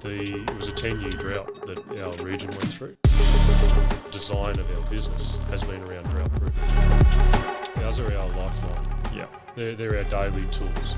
It was a 10-year drought that our region went through. Design of our business has been around drought proofing. Ours are our lifeline. Yeah. They're our daily tools.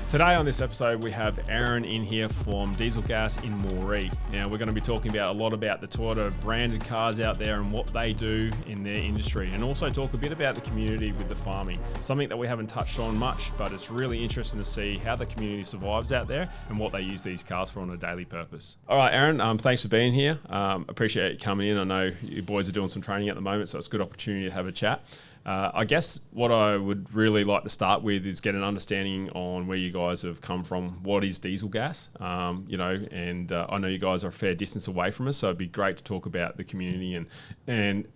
Today on this episode, we have Aaron in here from Diesel Gas in Moree. Now, we're going to be talking about a lot about the Toyota branded cars out there and what they do in their industry, and also talk a bit about the community with the farming, something that we haven't touched on much, but it's really interesting to see how the community survives out there and what they use these cars for on a daily purpose. All right, Aaron, thanks for being here. Appreciate you coming in. I know you boys are doing some training at the moment, so it's a good opportunity to have a chat. I guess what I would really like to start with is get an understanding on where you guys have come from. What is diesel gas? I know you guys are a fair distance away from us, so it'd be great to talk about the community and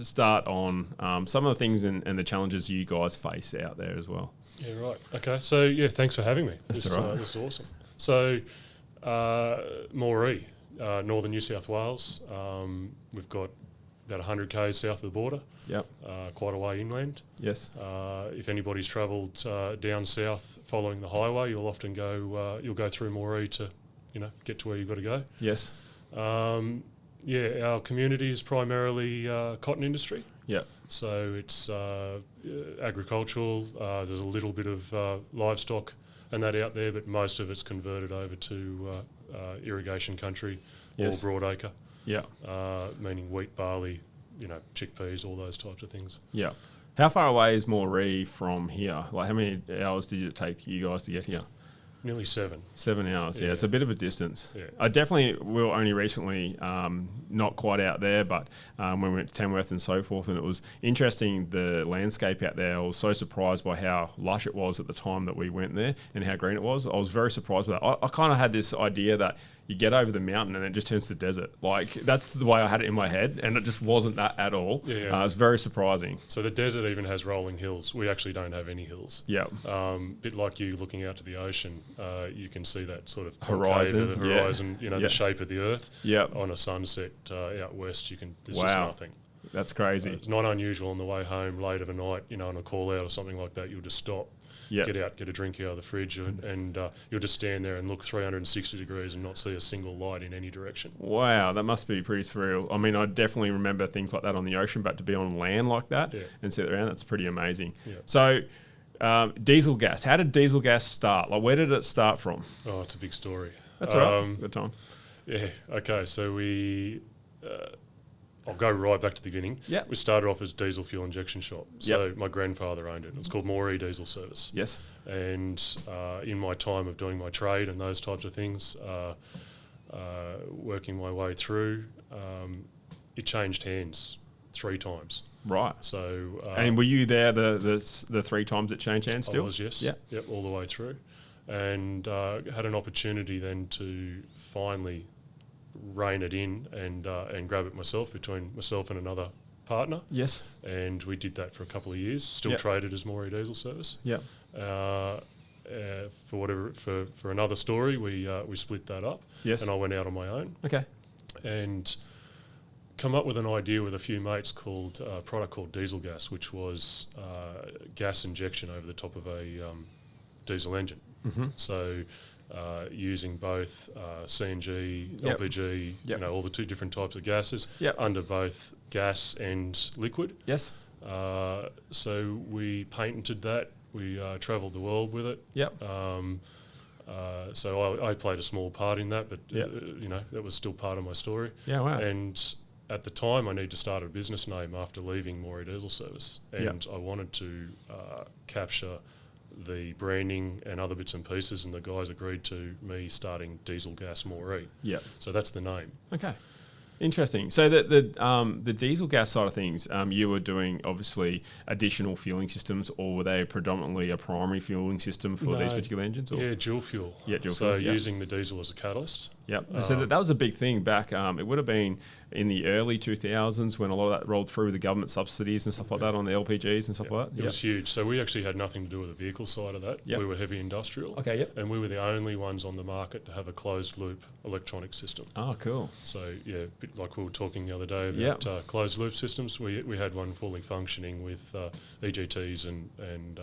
start on some of the things and the challenges you guys face out there as well. Yeah, right. Okay, so thanks for having me. That's all right. This is awesome. So, Moree, northern New South Wales. We've got about 100 k's south of the border. Yep. Quite a way inland. Yes. If anybody's travelled down south following the highway, you'll often go through Moree to, get to where you've got to go. Yes. Our community is primarily cotton industry. Yeah. So it's agricultural. There's a little bit of livestock and that out there, but most of it's converted over to irrigation country. Yes. Or broadacre. Yeah. Meaning wheat, barley, chickpeas, all those types of things. Yeah. How far away is Moree from here? Like, how many hours did it take you guys to get here? Nearly 7. 7 hours, yeah. It's a bit of a distance. Yeah. I definitely will only recently, not quite out there, but when we went to Tamworth and so forth, and it was interesting, the landscape out there. I was so surprised by how lush it was at the time that we went there and how green it was. I was very surprised with that. I kind of had this idea that you get over the mountain and it just turns to desert. Like, that's the way I had it in my head, and it just wasn't that at all. Yeah. It was very surprising. So the desert even has rolling hills. We actually don't have any hills. Yeah. Bit like you looking out to the ocean, you can see that sort of horizon, the shape of the earth. Yeah. On a sunset out west, there's Wow. just nothing. That's crazy. It's not unusual on the way home late of a night, on a call out or something like that, you'll just stop. Yep. Get out, get a drink out of the fridge, and you'll just stand there and look 360 degrees and not see a single light in any direction. Wow, that must be pretty surreal. I mean, I definitely remember things like that on the ocean, but to be on land like that and sit around, that's pretty amazing. Yeah. So, diesel gas. How did diesel gas start? Like, where did it start from? Oh, it's a big story. That's all right. Good time. Yeah. Okay. So I'll go right back to the beginning. Yeah. We started off as diesel fuel injection shop. So my grandfather owned it. It's called Moree Diesel Service. Yes. And in my time of doing my trade and those types of things, working my way through, it changed hands 3 times. Right. So. And were you there the 3 times it changed hands still? I was, yes. Yeah. Yep, all the way through. And had an opportunity then to finally rein it in and grab it myself, between myself and another partner. Yes. And we did that for a couple of years. Still traded as Moree Diesel Service. Yeah. For another story, we split that up. Yes. And I went out on my own. Okay. And come up with an idea with a few mates called a product called Diesel Gas, which was gas injection over the top of a diesel engine. Mm-hmm. So. Using both CNG, LPG, all the 2 different types of gases under both gas and liquid. Yes. So we patented that. We travelled the world with it. Yep. So I played a small part in that, but that was still part of my story. Yeah, wow. And at the time, I needed to start a business name after leaving Moree Diesel Service, and I wanted to capture the branding and other bits and pieces, and the guys agreed to me starting Diesel Gas Moree. Yeah. So that's the name. Okay. Interesting. So the diesel gas side of things, you were doing obviously additional fueling systems, or were they predominantly a primary fueling system for these particular engines? Or? Yeah, dual fuel. Yeah, dual fuel. So yeah. using the diesel as a catalyst. Yep. So that was a big thing back. It would have been in the early 2000s when a lot of that rolled through with the government subsidies and stuff like that on the LPGs and stuff like that. It was huge. So we actually had nothing to do with the vehicle side of that. Yep. We were heavy industrial. Okay. Yep. And we were the only ones on the market to have a closed loop electronic system. Oh, cool. So yeah, bit like we were talking the other day about closed loop systems. We had one fully functioning with EGTs and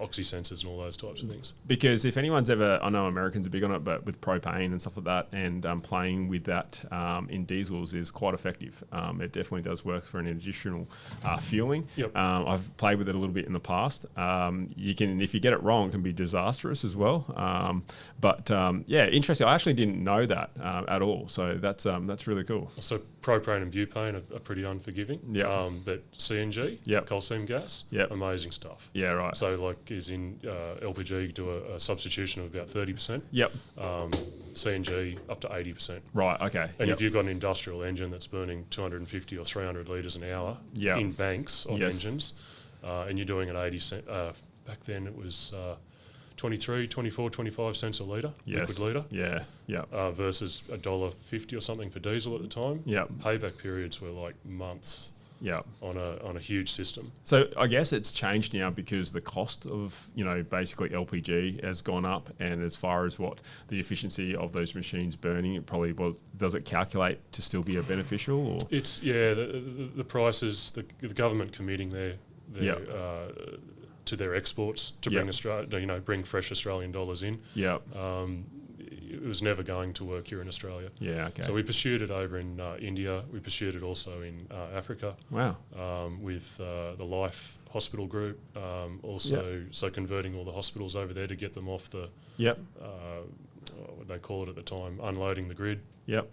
oxy sensors and all those types of things. Because if anyone's ever, I know Americans are big on it, but with propane and stuff like that, and playing with that in diesels is quite effective. It definitely does work for an additional fueling. Yep. I've played with it a little bit in the past. You can, if you get it wrong, it can be disastrous as well. Yeah, interesting. I actually didn't know that at all. So that's really cool. So propane and butane are pretty unforgiving. Yeah. But CNG, coal seam gas, amazing stuff. Yeah, right. So like is in LPG do a substitution of about 30%. Yep. CNG up to 80%. Right. Okay. And if you've got an industrial engine that's burning 250 or 300 litres an hour in banks of engines, and you're doing an 80 cent, back then it was 23, 24, 25 cents a litre, liquid litre. Yeah. Yeah. Versus $1.50 or something for diesel at the time. Yeah. Payback periods were like months. Yeah, on a huge system. So I guess it's changed now because the cost of basically LPG has gone up, and as far as what the efficiency of those machines burning, it probably was. Does it calculate to still be a beneficial? Or? It's the prices, the government committing their to their exports to bring Australia, bring fresh Australian dollars in. Yeah. It was never going to work here in Australia. Yeah, okay. So we pursued it over in India. We pursued it also in Africa. Wow. With the Life Hospital Group. So converting all the hospitals over there to get them off the, what they call it at the time, unloading the grid. Yep.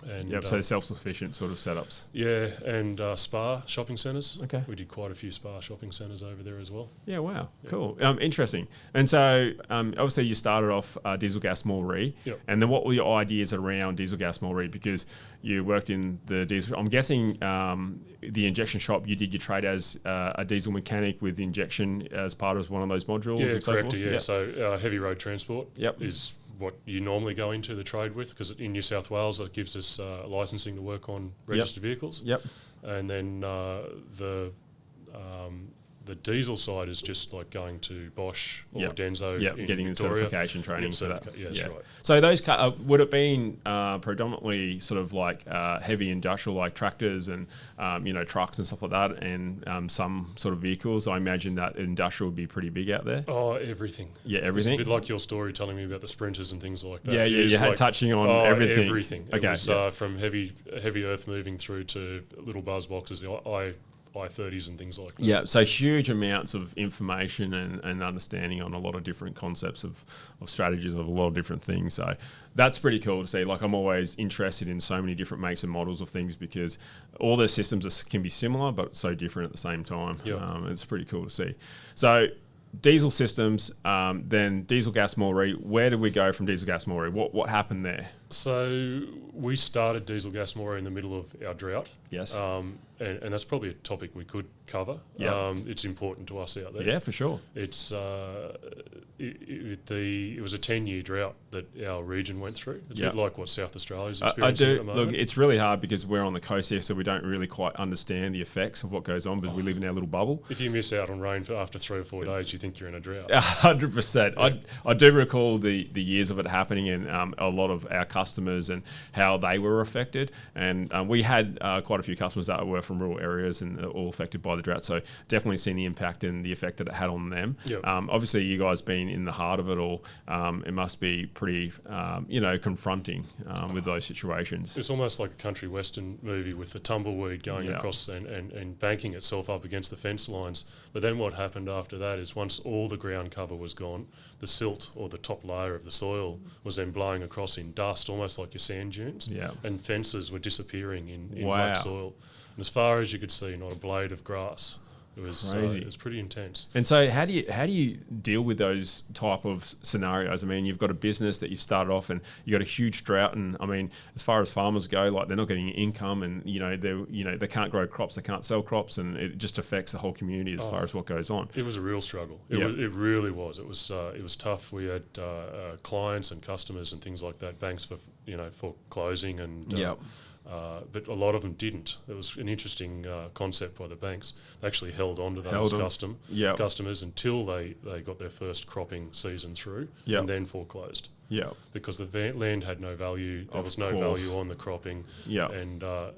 And so self-sufficient sort of setups. Yeah, and spa shopping centres. Okay. We did quite a few spa shopping centres over there as well. Yeah, wow. Yeah. Cool. Interesting. And so obviously you started off Diesel Gas Moree. Yep. And then what were your ideas around Diesel Gas Moree? Because you worked in the diesel, I'm guessing the injection shop, you did your trade as a diesel mechanic with injection as part of one of those modules. Yeah, and so correct. forth? Yeah, so heavy road transport Yep. is what you normally go into the trade with, because in New South Wales it gives us licensing to work on registered vehicles. Yep. And then the diesel side is just like going to Bosch or Denso in getting Victoria. Certification training for that. Yeah, that's right. So those would it been predominantly sort of like heavy industrial, like tractors and trucks and stuff like that, and some sort of vehicles? I imagine that industrial would be pretty big out there. Oh, everything. Yeah, everything. It's a bit like your story telling me about the sprinters and things like that. Yeah, you had touching on everything. Everything. Okay. It was from heavy earth moving through to little buzz boxes, the I-30s and things like that. Yeah, so huge amounts of information and understanding on a lot of different concepts of strategies of a lot of different things. So that's pretty cool to see. Like, I'm always interested in so many different makes and models of things, because all the systems can be similar but so different at the same time. Yep. It's pretty cool to see. So diesel systems, then Diesel Gas Moree. Where did we go from Diesel Gas Moree? What happened there? So we started Diesel Gas Moree in the middle of our drought. Yes. And that's probably a topic we could cover. Yeah. It's important to us out there. Yeah, for sure. It's it was a 10-year drought that our region went through. It's a bit like what South Australia's experiencing at the moment. Look, it's really hard because we're on the coast here, so we don't really quite understand the effects of what goes on because we live in our little bubble. If you miss out on rain after 3 or 4 days, you think you're in a drought. 100%. Yeah. I do recall the years of it happening, and a lot of our customers and how they were affected. And we had quite a few customers that were from rural areas and all affected by the drought. So definitely seen the impact and the effect that it had on them. Yep. Obviously, you guys being in the heart of it all, it must be pretty, confronting with those situations. It's almost like a country western movie with the tumbleweed going across and banking itself up against the fence lines. But then what happened after that is once all the ground cover was gone, the silt or the top layer of the soil was then blowing across in dust, almost like your sand dunes. Yeah. And fences were disappearing in Wow. black soil. And as far as you could see, not a blade of grass. It was crazy. It was pretty intense. And so how do you deal with those type of scenarios? I mean, you've got a business that you've started off and you got a huge drought, and I mean, as far as farmers go, like they're not getting income, and they can't grow crops, they can't sell crops, and it just affects the whole community as far as what goes on. It was a real struggle. It really was. It was tough. We had clients and customers and things like that, banks for closing and. But a lot of them didn't. It was an interesting concept by the banks. They actually held on to those customers until they got their first cropping season through and then foreclosed. Yeah. Because the land had no value, there was no course. value on the cropping, Yeah. and a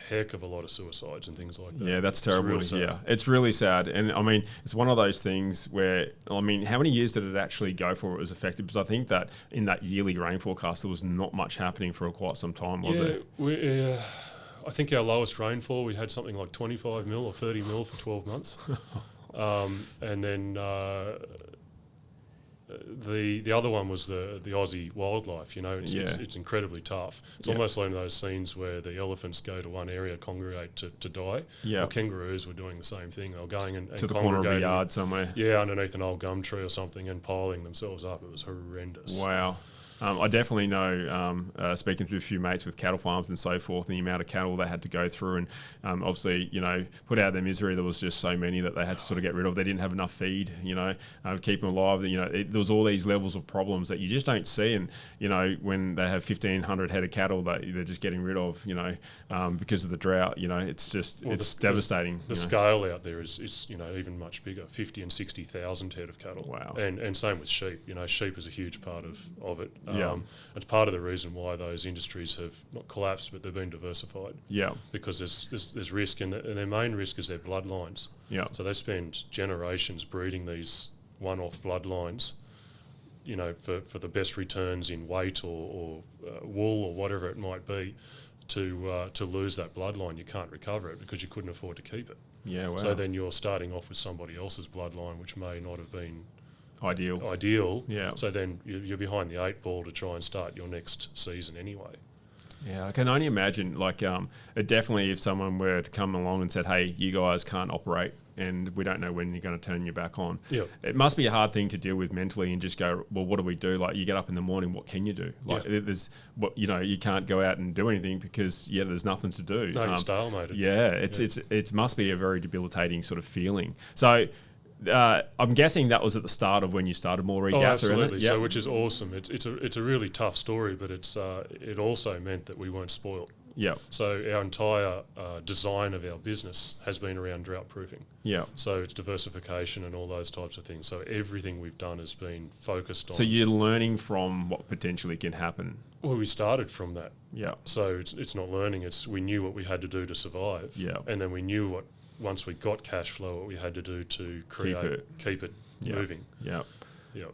heck of a lot of suicides and things like that. Yeah, that's terrible. It's real sad. It's really sad. And I mean, it's one of those things where, I mean, how many years did it actually go for it was affected? Because I think that in that yearly rain forecast, there was not much happening for quite some time, was it? I think our lowest rainfall, we had something like 25 mil or 30 mil for 12 months. And then the other one was the Aussie wildlife. You know, it's incredibly tough. It's almost like those scenes where the elephants go to one area, congregate to die. Yeah. Well, kangaroos were doing the same thing. They were going and to the corner of a yard somewhere. Yeah, underneath an old gum tree or something and piling themselves up. It was horrendous. Wow. I definitely know, speaking to a few mates with cattle farms and so forth, and the amount of cattle they had to go through, and obviously, you know, put out of their misery. There was just so many that they had to sort of get rid of. They didn't have enough feed, you know, keep them alive. You know, there was all these levels of problems that you just don't see. And, you know, when they have 1,500 head of cattle that they're just getting rid of, you know, because of the drought, you know, it's just, it's devastating. The scale out there is, you know, even much bigger, 50 and 60,000 head of cattle. Wow. And same with sheep. You know, sheep is a huge part of it. Yeah. It's part of the reason why those industries have not collapsed, but they've been diversified. Yeah. Because there's risk, and their main risk is their bloodlines. Yeah. So they spend generations breeding these one-off bloodlines, you know, for the best returns in weight or wool or whatever it might be. To lose that bloodline, you can't recover it because you couldn't afford to keep it. Yeah. Wow. So then you're starting off with somebody else's bloodline, which may not have been ideal. Yeah. So then you're behind the 8 ball to try and start your next season anyway. Yeah, I can only imagine. Like, it definitely, if someone were to come along and said, "Hey, you guys can't operate, and we don't know when you're going to turn your back on," it must be a hard thing to deal with mentally, and just go, "Well, what do we do?" Like, you get up in the morning, what can you do? Like, there's what, you know, you can't go out and do anything because there's nothing to do. No, you're stalemated. Yeah, it must be a very debilitating sort of feeling. So. I'm guessing that was at the start of when you started Moree Gas, absolutely. Yep. So, which is awesome. It's a really tough story, but it also meant that we weren't spoiled. Yeah. So our entire design of our business has been around drought proofing. Yeah. So it's diversification and all those types of things. So everything we've done has been focused on. So you're learning from what potentially can happen. Well, we started from that. Yeah. So it's not learning. We knew what we had to do to survive. Yeah. And then we knew once we got cash flow, what we had to do to keep it moving. Yeah. Yeah.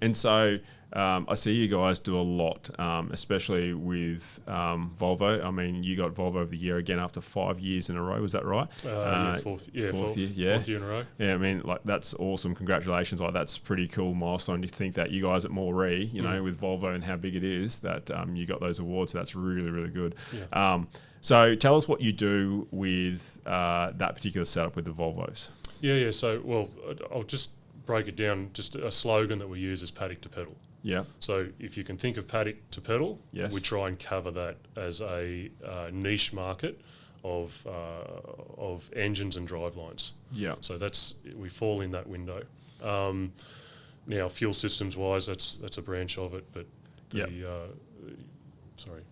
And so I see you guys do a lot, especially with Volvo. I mean, you got Volvo of the Year again after 5 years in a row. Was that right? Fourth year. Fourth year in a row. Yeah, I mean, like, that's awesome. Congratulations! Like, that's a pretty cool milestone to think that you guys at Moree, you know, with Volvo and how big it is, that you got those awards. So that's really, really good. Yeah. So tell us what you do with that particular setup with the Volvos. Yeah. So, well, I'll just break it down. Just a slogan that we use is paddock to pedal. Yeah. So if you can think of paddock to pedal, yes, we try and cover that as a niche market of engines and drivelines. Yeah. So we fall in that window. Now, fuel systems wise, that's a branch of it, but sorry.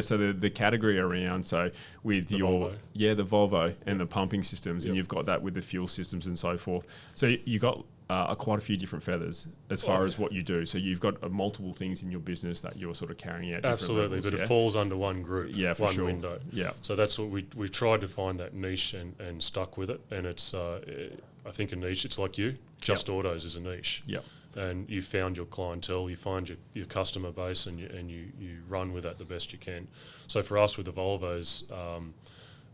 So the category around, so with the Volvo and the pumping systems, and you've got that with the fuel systems and so forth. So you got quite a few different feathers as far as what you do. So you've got multiple things in your business that you're sort of carrying out. Absolutely, levels, but it falls under one group, one window. Yeah. So that's what we've tried to find, that niche, and stuck with it. And it's I think a niche. It's like Just Autos is a niche. Yeah. And you found your clientele, you find your customer base, and you run with that the best you can. So for us with the Volvos,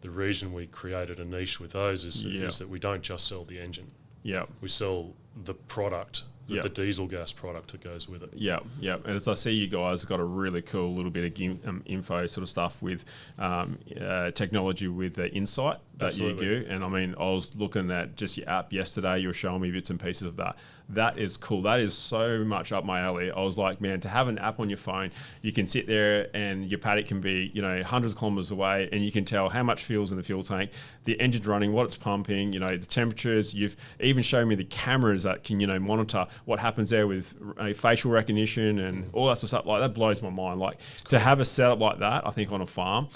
the reason we created a niche with those is that we don't just sell the engine. Yeah. We sell the product, the diesel gas product that goes with it. Yeah. And as I see, you guys got a really cool little bit of info sort of stuff with technology with the Insight that you do. And I mean, I was looking at just your app yesterday. You were showing me bits and pieces of that. That is cool. That is so much up my alley. I was like, man, to have an app on your phone, you can sit there and your paddock can be, hundreds of kilometers away, and you can tell how much fuel's in the fuel tank, the engine's running, what it's pumping, the temperatures. You've even shown me the cameras that can, monitor what happens there with facial recognition and all that sort of stuff. Like, that blows my mind. Like, to have a setup like that, I think on a farm,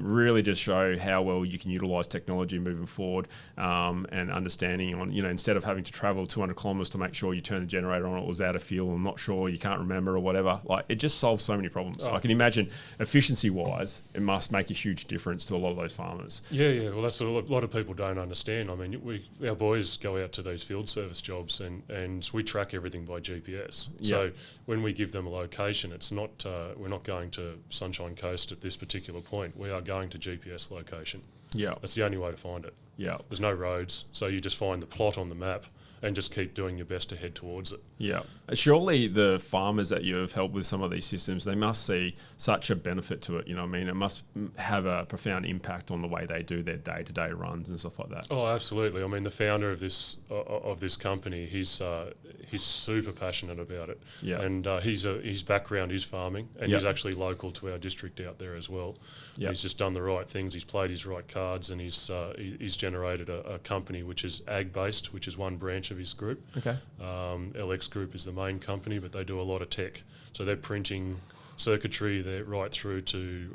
really just show how well you can utilize technology moving forward, and understanding on, instead of having to travel 200 kilometers to make sure you turn the generator on, it was out of fuel, I'm not sure, you can't remember or whatever. Like, it just solves so many problems. I can imagine efficiency-wise, it must make a huge difference to a lot of those farmers. Yeah. Well, that's what a lot of people don't understand. I mean, our boys go out to these field service jobs and we track everything by GPS. Yeah. So when we give them a location, it's not we're not going to Sunshine Coast at this particular point. We are going to GPS location. Yeah. That's the only way to find it. Yeah. There's no roads, so you just find the plot on the map and just keep doing your best to head towards it. Yeah. Surely the farmers that you have helped with some of these systems, they must see such a benefit to it. You know what I mean? It must have a profound impact on the way they do their day-to-day runs and stuff like that. Oh, absolutely. I mean, the founder of this company, he's super passionate about it. Yeah. And his background is farming, and Yeah. he's actually local to our district out there as well. Yeah. He's just done the right things. He's played his right cards, and he's generated a company which is ag-based, which is one branch of his group. Okay. LX Group is the main company, but they do a lot of tech. So they're printing circuitry, they're right through to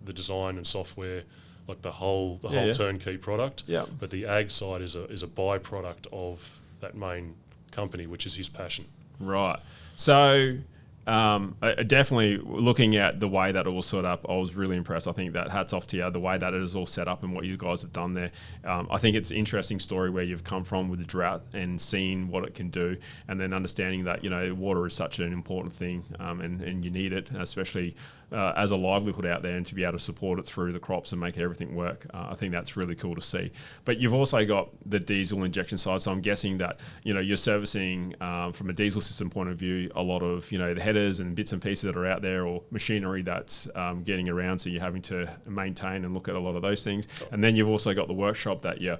the design and software, like the whole turnkey product. Yeah. But the ag side is a byproduct of that main company, which is his passion. Right. So definitely looking at the way that it was set up, I was really impressed. I think that hats off to you, the way that it is all set up and what you guys have done there. I think it's an interesting story where you've come from with the Drought and seeing what it can do, and then understanding that, water is such an important thing, and you need it, especially as a livelihood out there, and to be able to support it through the crops and make everything work. I think that's really cool to see. But you've also got the diesel injection side, so I'm guessing that you're servicing from a diesel system point of view a lot of the headers and bits and pieces that are out there, or machinery that's getting around, so you're having to maintain and look at a lot of those things. And then you've also got the workshop that you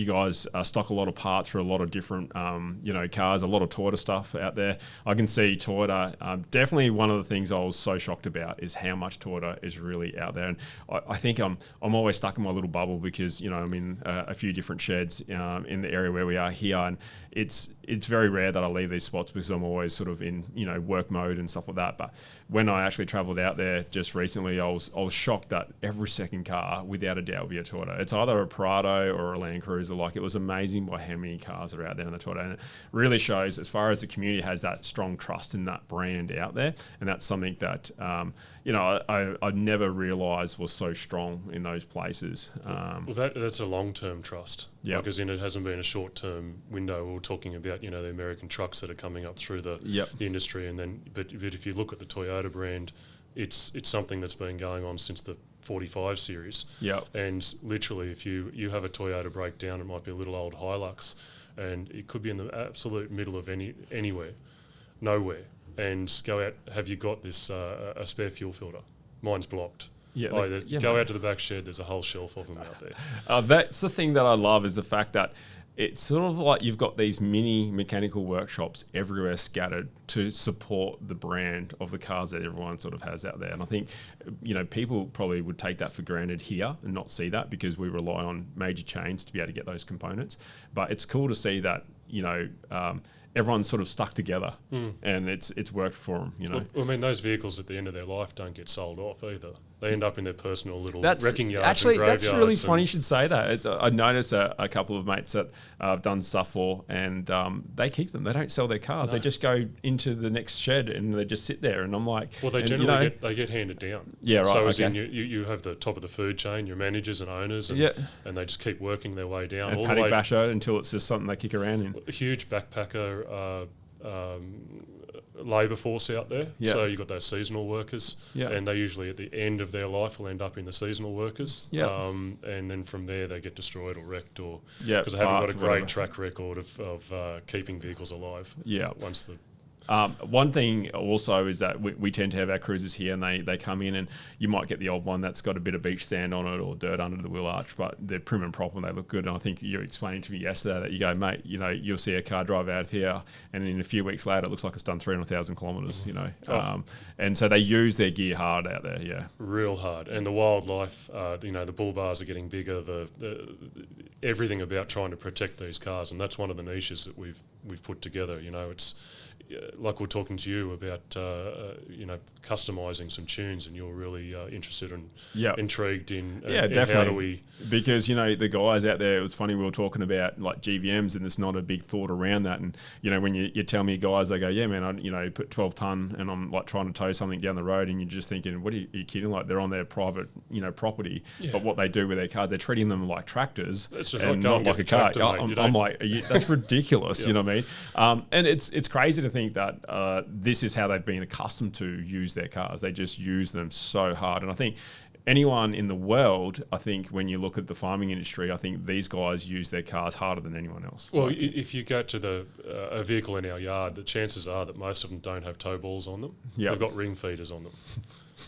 guys stock a lot of parts for a lot of different cars, a lot of Toyota stuff out there. I can see Toyota, definitely one of the things I was so shocked about is how much Toyota is really out there. And I think I'm always stuck in my little bubble because I'm in a few different sheds in the area where we are here, and it's very rare that I leave these spots because I'm always sort of in work mode and stuff like that. But when I actually travelled out there just recently, I was shocked that every second car, without a doubt, will be a Toyota. It's either a Prado or a Land Cruiser. Like, it was amazing by how many cars are out there in the Toyota, and it really shows, as far as the community has that strong trust in that brand out there, and that's something that I never realised was so strong in those places. Well, that's a long-term trust. Yep. Because it hasn't been a short-term window. We were talking about the American trucks that are coming up through the industry, and then but if you look at the Toyota brand, it's something that's been going on since the 45 series. Yep. And literally, if you have a Toyota breakdown, it might be a little old Hilux, and it could be in the absolute middle of nowhere, and go out. Have you got this a spare fuel filter? Mine's blocked. Yeah, go out to the back shed. There's a whole shelf of them out there. That's the thing that I love, is the fact that it's sort of like you've got these mini mechanical workshops everywhere scattered to support the brand of the cars that everyone sort of has out there. And I think, people probably would take that for granted here and not see that, because we rely on major chains to be able to get those components. But it's cool to see that, everyone's sort of stuck together, and it's worked for them. Well, I mean, those vehicles at the end of their life don't get sold off either. They end up in their personal little wrecking yards. Actually, and graveyards. that's really funny you should say that. I noticed a couple of mates that I've done stuff for, and they keep them. They don't sell their cars. No. They just go into the next shed and they just sit there. And I'm like, well, they generally get handed down. Yeah, right. So as in you have the top of the food chain, your managers and owners, and they just keep working their way down. And paddy basher until it's just something they kick around in. A huge backpacker labour force out there. Yep. So you've got those seasonal workers, and they usually at the end of their life will end up in the seasonal workers. Yep. And then from there they get destroyed or wrecked, or because they haven't got a great track record of keeping vehicles alive. Yeah. Once the one thing also is that we tend to have our cruisers here, and they come in, and you might get the old one that's got a bit of beach sand on it or dirt under the wheel arch, but they're prim and proper and they look good. And I think you were explaining to me yesterday that you go, mate, you'll see a car drive out of here, and in a few weeks later it looks like it's done 300,000 kilometres. And so they use their gear hard out there. Yeah, real hard. And the wildlife, the bull bars are getting bigger. The everything about trying to protect these cars, and that's one of the niches that we've put together. like we're talking to you about, customizing some tunes, and you're really interested and intrigued in, in definitely. how do we... Because, the guys out there, it was funny, we were talking about like GVMs, and there's not a big thought around that. And, when you tell me guys, they go, yeah, man, I put 12 ton and I'm like trying to tow something down the road, and you're just thinking, what are you kidding? Like, they're on their private, property, but what they do with their cars, they're treating them like tractors and not like a car. I'm like, that's ridiculous, you know what I mean? And it's crazy to think that this is how they've been accustomed to use their cars. They just use them so hard. And I think anyone in the world, I think when you look at the farming industry, I think these guys use their cars harder than anyone else. Well, if you go to a vehicle in our yard, the chances are that most of them don't have tow balls on them. Yep. They've got ring feeders on them.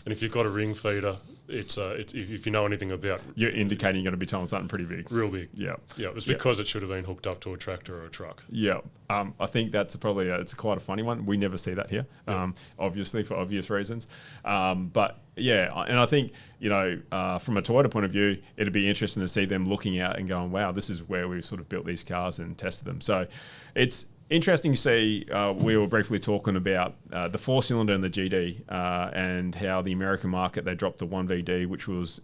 And if you've got a ring feeder, it's if you know anything about... You're indicating you're going to be towing something pretty big. Real big. Yeah. Yeah, it was because it should have been hooked up to a tractor or a truck. Yeah. I think that's probably it's quite a funny one. We never see that here, obviously, for obvious reasons. But yeah, and I think, from a Toyota point of view, it'd be interesting to see them looking out and going, wow, this is where we've sort of built these cars and tested them. So it's interesting to see. We were briefly talking about the 4-cylinder and the GD and how the American market, they dropped the 1VD, which was,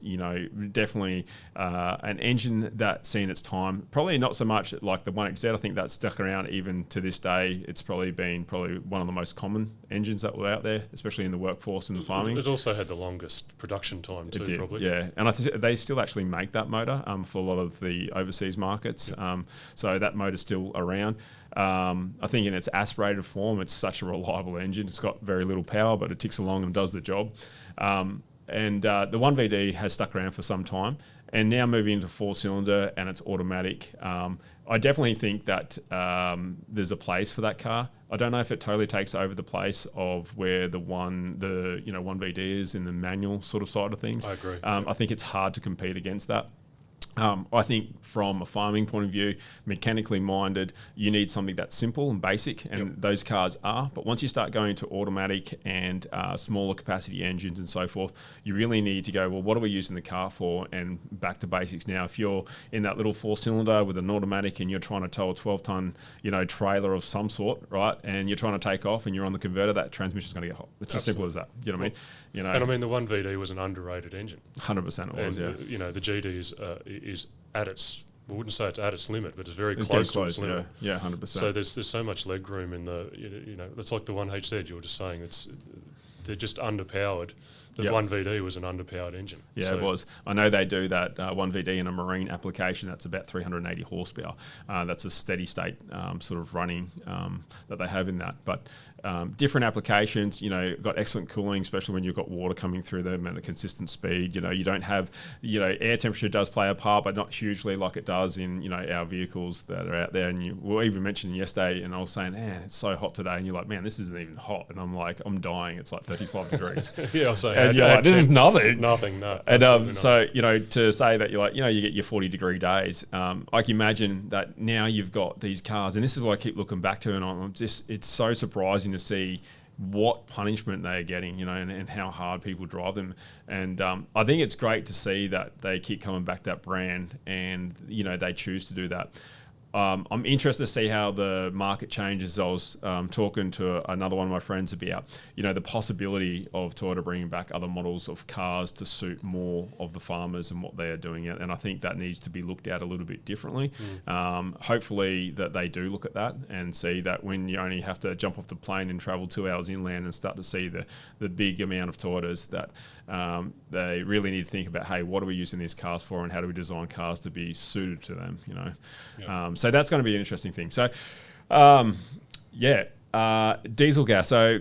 definitely an engine that's seen its time. Probably not so much like the 1XZ. I think that's stuck around even to this day. It's probably been one of the most common engines that were out there, especially in the workforce and the farming. It also had the longest production time too, probably. Yeah, and they still actually make that motor for a lot of the overseas markets. Yeah. So that motor's still around. I think in its aspirated form, it's such a reliable engine. It's got very little power, but it ticks along and does the job. And the 1VD has stuck around for some time, and now moving into 4-cylinder and it's automatic. I definitely think that there's a place for that car. I don't know if it totally takes over the place of where the 1VD is in the manual sort of side of things. I agree. I think it's hard to compete against that. I think from a farming point of view, mechanically minded, you need something that's simple and basic, and those cars are. But once you start going to automatic and smaller capacity engines and so forth, you really need to go, well, what are we using the car for? And back to basics. Now, if you're in that little 4-cylinder with an automatic and you're trying to tow a 12-ton, trailer of some sort, right, and you're trying to take off and you're on the converter, that transmission's going to get hot. It's as simple as that. You know what I mean? And I mean, the 1VD was an underrated engine. 100% it was, yeah. The GD is at its, I wouldn't say it's at its limit, but it's very close to its limit. Yeah, 100%. So there's so much leg room in the, it's like the 1HZ you were just saying. They're just underpowered. The 1VD was an underpowered engine. Yeah, it was. I know they do that 1VD in a marine application. That's about 380 horsepower. That's a steady state sort of running that they have in that. But different applications, got excellent cooling, especially when you've got water coming through them at a consistent speed. You don't have, air temperature does play a part, but not hugely like it does in, our vehicles that are out there. And you were even mentioning yesterday, and I was saying, man, it's so hot today. And you're like, man, this isn't even hot. And I'm like, I'm dying. It's like 35 degrees. Yeah, I'll say. And you're like, this is nothing. Nothing, no. And so, to say that you're like, you get your 40-degree days, I can imagine that now you've got these cars, and this is what I keep looking back to, and it's so surprising to see what punishment they are getting, and how hard people drive them. And I think it's great to see that they keep coming back to that brand, and, they choose to do that. I'm interested to see how the market changes. I was talking to another one of my friends about, the possibility of Toyota bringing back other models of cars to suit more of the farmers and what they are doing. And I think that needs to be looked at a little bit differently. Hopefully that they do look at that and see that when you only have to jump off the plane and travel 2 hours inland and start to see the big amount of Toyotas, that they really need to think about, hey, what are we using these cars for, and how do we design cars to be suited to them, So that's going to be an interesting thing. So, diesel gas. So,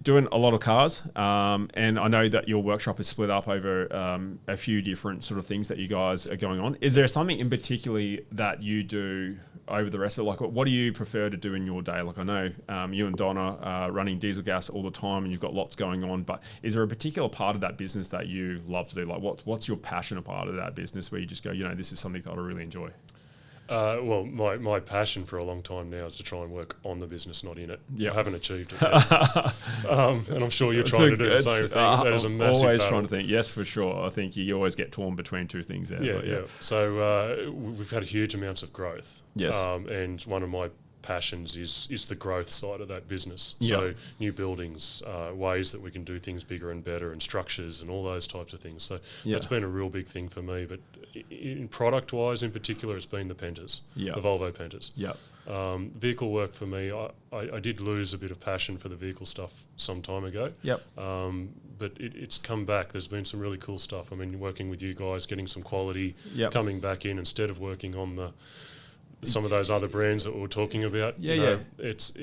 doing a lot of cars, and I know that your workshop is split up over a few different sort of things that you guys are going on. Is there something in particularly that you do over the rest of it? Like, what do you prefer to do in your day? Like, I know you and Donna are running diesel gas all the time, and you've got lots going on. But is there a particular part of that business that you love to do? Like, what's your passionate part of that business where you just go, this is something that I really enjoy? Well, my passion for a long time now is to try and work on the business, not in it. Yep. I haven't achieved it yet. And I'm sure you're trying to do the same thing. That is a massive always battle. Trying to think. Yes, for sure. I think you always get torn between two things there. Yeah. So we've had huge amounts of growth. Yes. And one of my passions is the growth side of that business. Yep. So new buildings, ways that we can do things bigger and better, and structures and all those types of things. So that's been a real big thing for me. But in product-wise, in particular, it's been the Pentas, the Volvo Pentas. Yep. Vehicle work for me, I did lose a bit of passion for the vehicle stuff some time ago. Yep. But it's come back. There's been some really cool stuff. I mean, working with you guys, getting some quality coming back in instead of working on some of those other brands that we were talking about. It's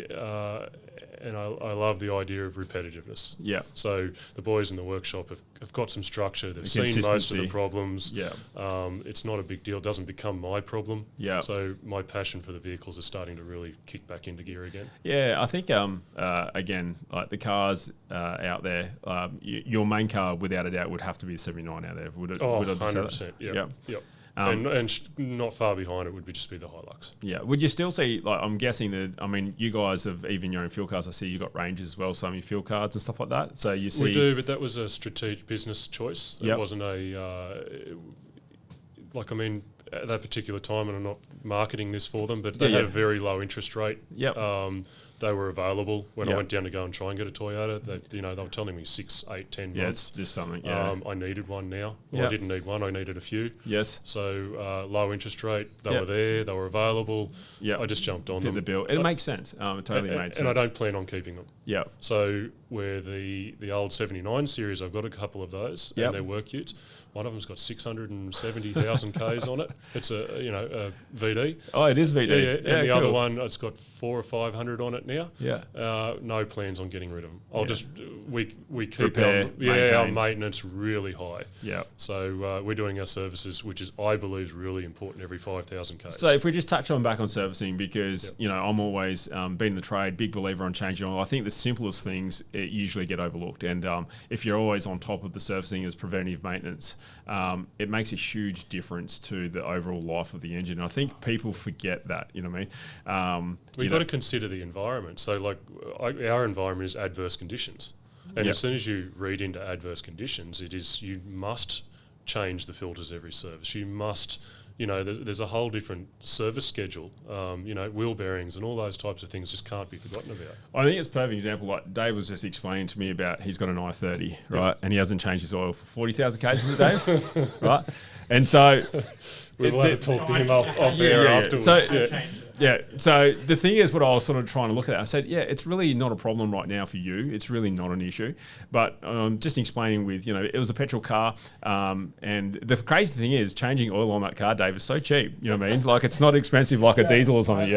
and I love the idea of repetitiveness. Yeah. So the boys in the workshop have got some structure. They've seen most of the problems. Yeah. It's not a big deal. It doesn't become my problem. Yeah. So my passion for the vehicles is starting to really kick back into gear again. Yeah, I think again, like the cars out there, your main car without a doubt would have to be the 79 out there. Would it? Oh, 100%. Yeah. Yep. And not far behind it would just be the Hilux. Yeah. Would you still see, like, I'm guessing that, I mean, you guys have even your own fuel cards. I see you got Rangers as well, some of your fuel cards and stuff like that. So you see. We do, but that was a strategic business choice. It wasn't at that particular time, and I'm not marketing this for them, but they had a very low interest rate. Yep. They were available when I went down to go and try and get a Toyota. They were telling me 6, 8, 10 months. Yeah, it's just something. Yeah. I needed one now. Well, I didn't need one. I needed a few. Yes. So low interest rate. They were there. They were available. Yeah. I just jumped on them. The bill. It makes sense. It totally made sense. And I don't plan on keeping them. Yeah. So where the old 79 series, I've got a couple of those, and they're work utes. One of them's got 670,000 Ks on it. It's a VD. Oh, it is VD. Yeah. And the other one, it's got 400 or 500 on it now. Yeah. No plans on getting rid of them. I'll just we keep our maintenance really high. Yeah. So we're doing our services, which is I believe is really important every 5,000 Ks. So if we just touch back on servicing, because I'm always been in the trade, big believer on changing oil. I think the simplest things usually get overlooked, and if you're always on top of the servicing as preventive maintenance, it makes a huge difference to the overall life of the engine. And I think people forget that, you know what I mean? You've got to consider the environment. So like our environment is adverse conditions. And as soon as you read into adverse conditions, you must change the filters every service. You must, there's a whole different service schedule. Wheel bearings and all those types of things just can't be forgotten about. I think it's a perfect example. Like Dave was just explaining to me about, he's got an i30, right? And he hasn't changed his oil for 40,000 Ks, was it, Dave? Right? And so we'll have to talk to him off air afterwards. So the thing is, what I was sort of trying to look at, I said, it's really not a problem right now for you. It's really not an issue. But just explaining with, it was a petrol car. And the crazy thing is, changing oil on that car, Dave, is so cheap. You know what I mean? Like, it's not expensive like a diesel or something,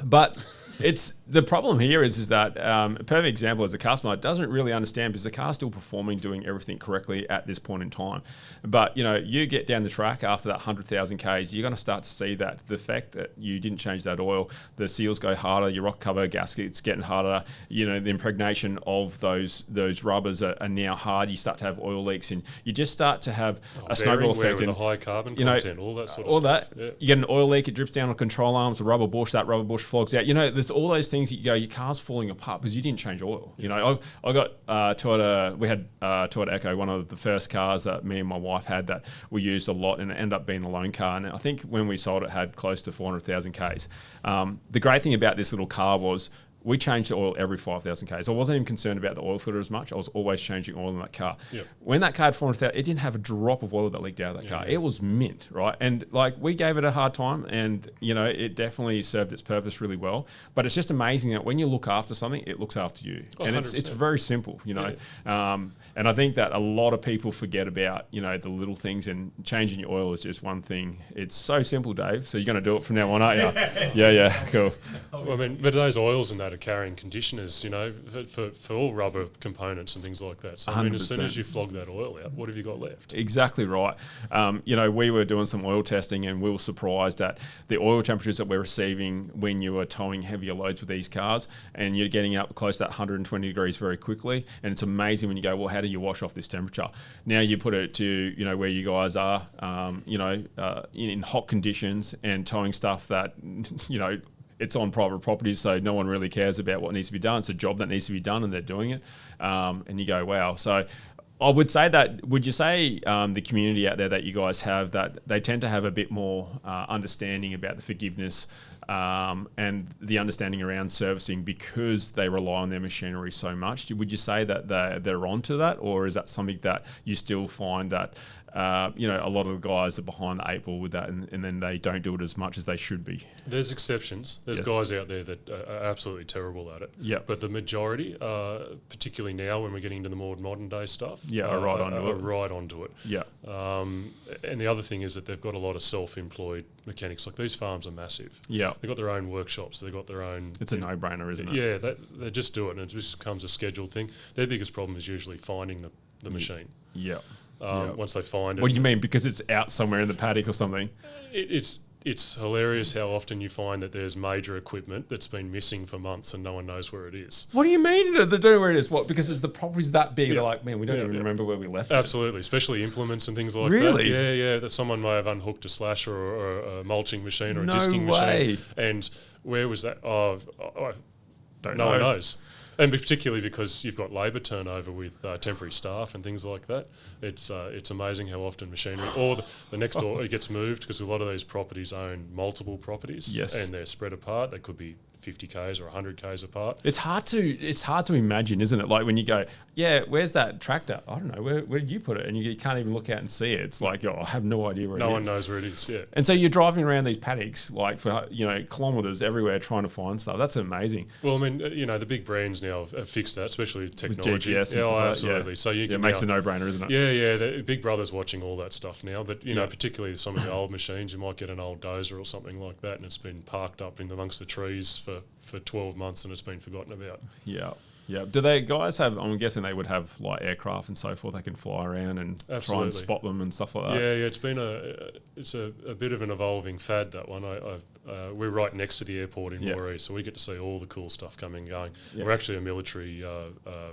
But it's the problem here is that a perfect example is a customer doesn't really understand, because the car's still performing, doing everything correctly at this point in time. But you get down the track after that 100,000 Ks, you're going to start to see that the fact that you didn't change that oil, the seals go harder, your rock cover gasket's getting harder. The impregnation of those rubbers are now hard. You start to have oil leaks, and you just start to have a snowball effect. With the high carbon content, all that sort of stuff. Yeah. You get an oil leak, it drips down on control arms, a rubber bush, that rubber bush flogs out. There's all those things that you go, your car's falling apart because you didn't change oil. I got Toyota. We had Toyota Echo, one of the first cars that me and my wife had that we used a lot, and it ended up being a loan car. And I think when we sold it, had close to 400,000 Ks. The great thing about this little car was we changed the oil every 5,000 Ks. I wasn't even concerned about the oil filter as much. I was always changing oil in that car. Yep. When that car had 400,000, it didn't have a drop of oil that leaked out of that car. It was mint, right? And we gave it a hard time, and it definitely served its purpose really well. But it's just amazing that when you look after something, it looks after you. Oh, and it's very simple, And I think that a lot of people forget about, the little things, and changing your oil is just one thing. It's so simple, Dave. So you're going to do it from now on, aren't you? Yeah, cool. Well, I mean, but those oils and that are carrying conditioners, for all rubber components and things like that. So, I mean, as soon as you flog that oil out, what have you got left? Exactly right. We were doing some oil testing, and we were surprised at the oil temperatures that we're receiving when you are towing heavier loads with these cars, and you're getting up close to that 120 degrees very quickly. And it's amazing when you go, well, how do you wash off this temperature? Now you put it to, where you guys are, in hot conditions and towing stuff that, it's on private property, so no one really cares about what needs to be done. It's a job that needs to be done, and they're doing it. And you go, wow. So I would say that, would you say the community out there that you guys have, that they tend to have a bit more understanding about the forgiveness and the understanding around servicing because they rely on their machinery so much. Would you say that they're onto that, or is that something that you still find that a lot of the guys are behind the 8 ball with that, and then they don't do it as much as they should be? There's exceptions. There's guys out there that are absolutely terrible at it. Yeah. But the majority, particularly now when we're getting into the more modern day stuff, are right onto it. Yeah. And the other thing is that they've got a lot of self-employed mechanics. Like these farms are massive. Yeah. They've got their own workshops. They've got their own... It's a no-brainer, isn't it? Yeah, they just do it, and it just becomes a scheduled thing. Their biggest problem is usually finding the machine. Yeah. Once they find it. What do you mean? Because it's out somewhere in the paddock or something? It's hilarious how often you find that there's major equipment that's been missing for months and no one knows where it is. What do you mean they don't know where it is? What? Because the property's that big, they're like, man, we don't even remember where we left it. Absolutely, especially implements and things like really? that. Yeah. That someone may have unhooked a slasher or a mulching machine or a No disking way. machine. And where was that? No one knows. And particularly because you've got labour turnover with temporary staff and things like that, it's amazing how often machinery or the next door it gets moved, because a lot of these properties own multiple properties, yes, and they're spread apart. They could be 50 k's or 100 k's apart. It's hard to imagine, isn't it? Like when you go, yeah, where's that tractor? I don't know. Where did you put it? And you can't even look out and see it. It's like, I have no idea where it is. No one knows where it is. Yeah. And so you're driving around these paddocks like for kilometres everywhere trying to find stuff. That's amazing. Well, I mean, the big brands now have fixed that, especially with technology. With GPS and stuff absolutely. Yeah. So you can it makes a no-brainer, isn't it? Yeah. The Big Brother's watching all that stuff now. But particularly some of the old machines, you might get an old dozer or something like that, and it's been parked up in amongst the trees for 12 months and it's been forgotten about. Yeah. Do they guys have, I'm guessing they would have like aircraft and so forth, they can fly around and try and spot them and stuff like that? Yeah, it's been a bit of an evolving fad, that one. We're right next to the airport in Moree, so we get to see all the cool stuff coming and going. We're actually a military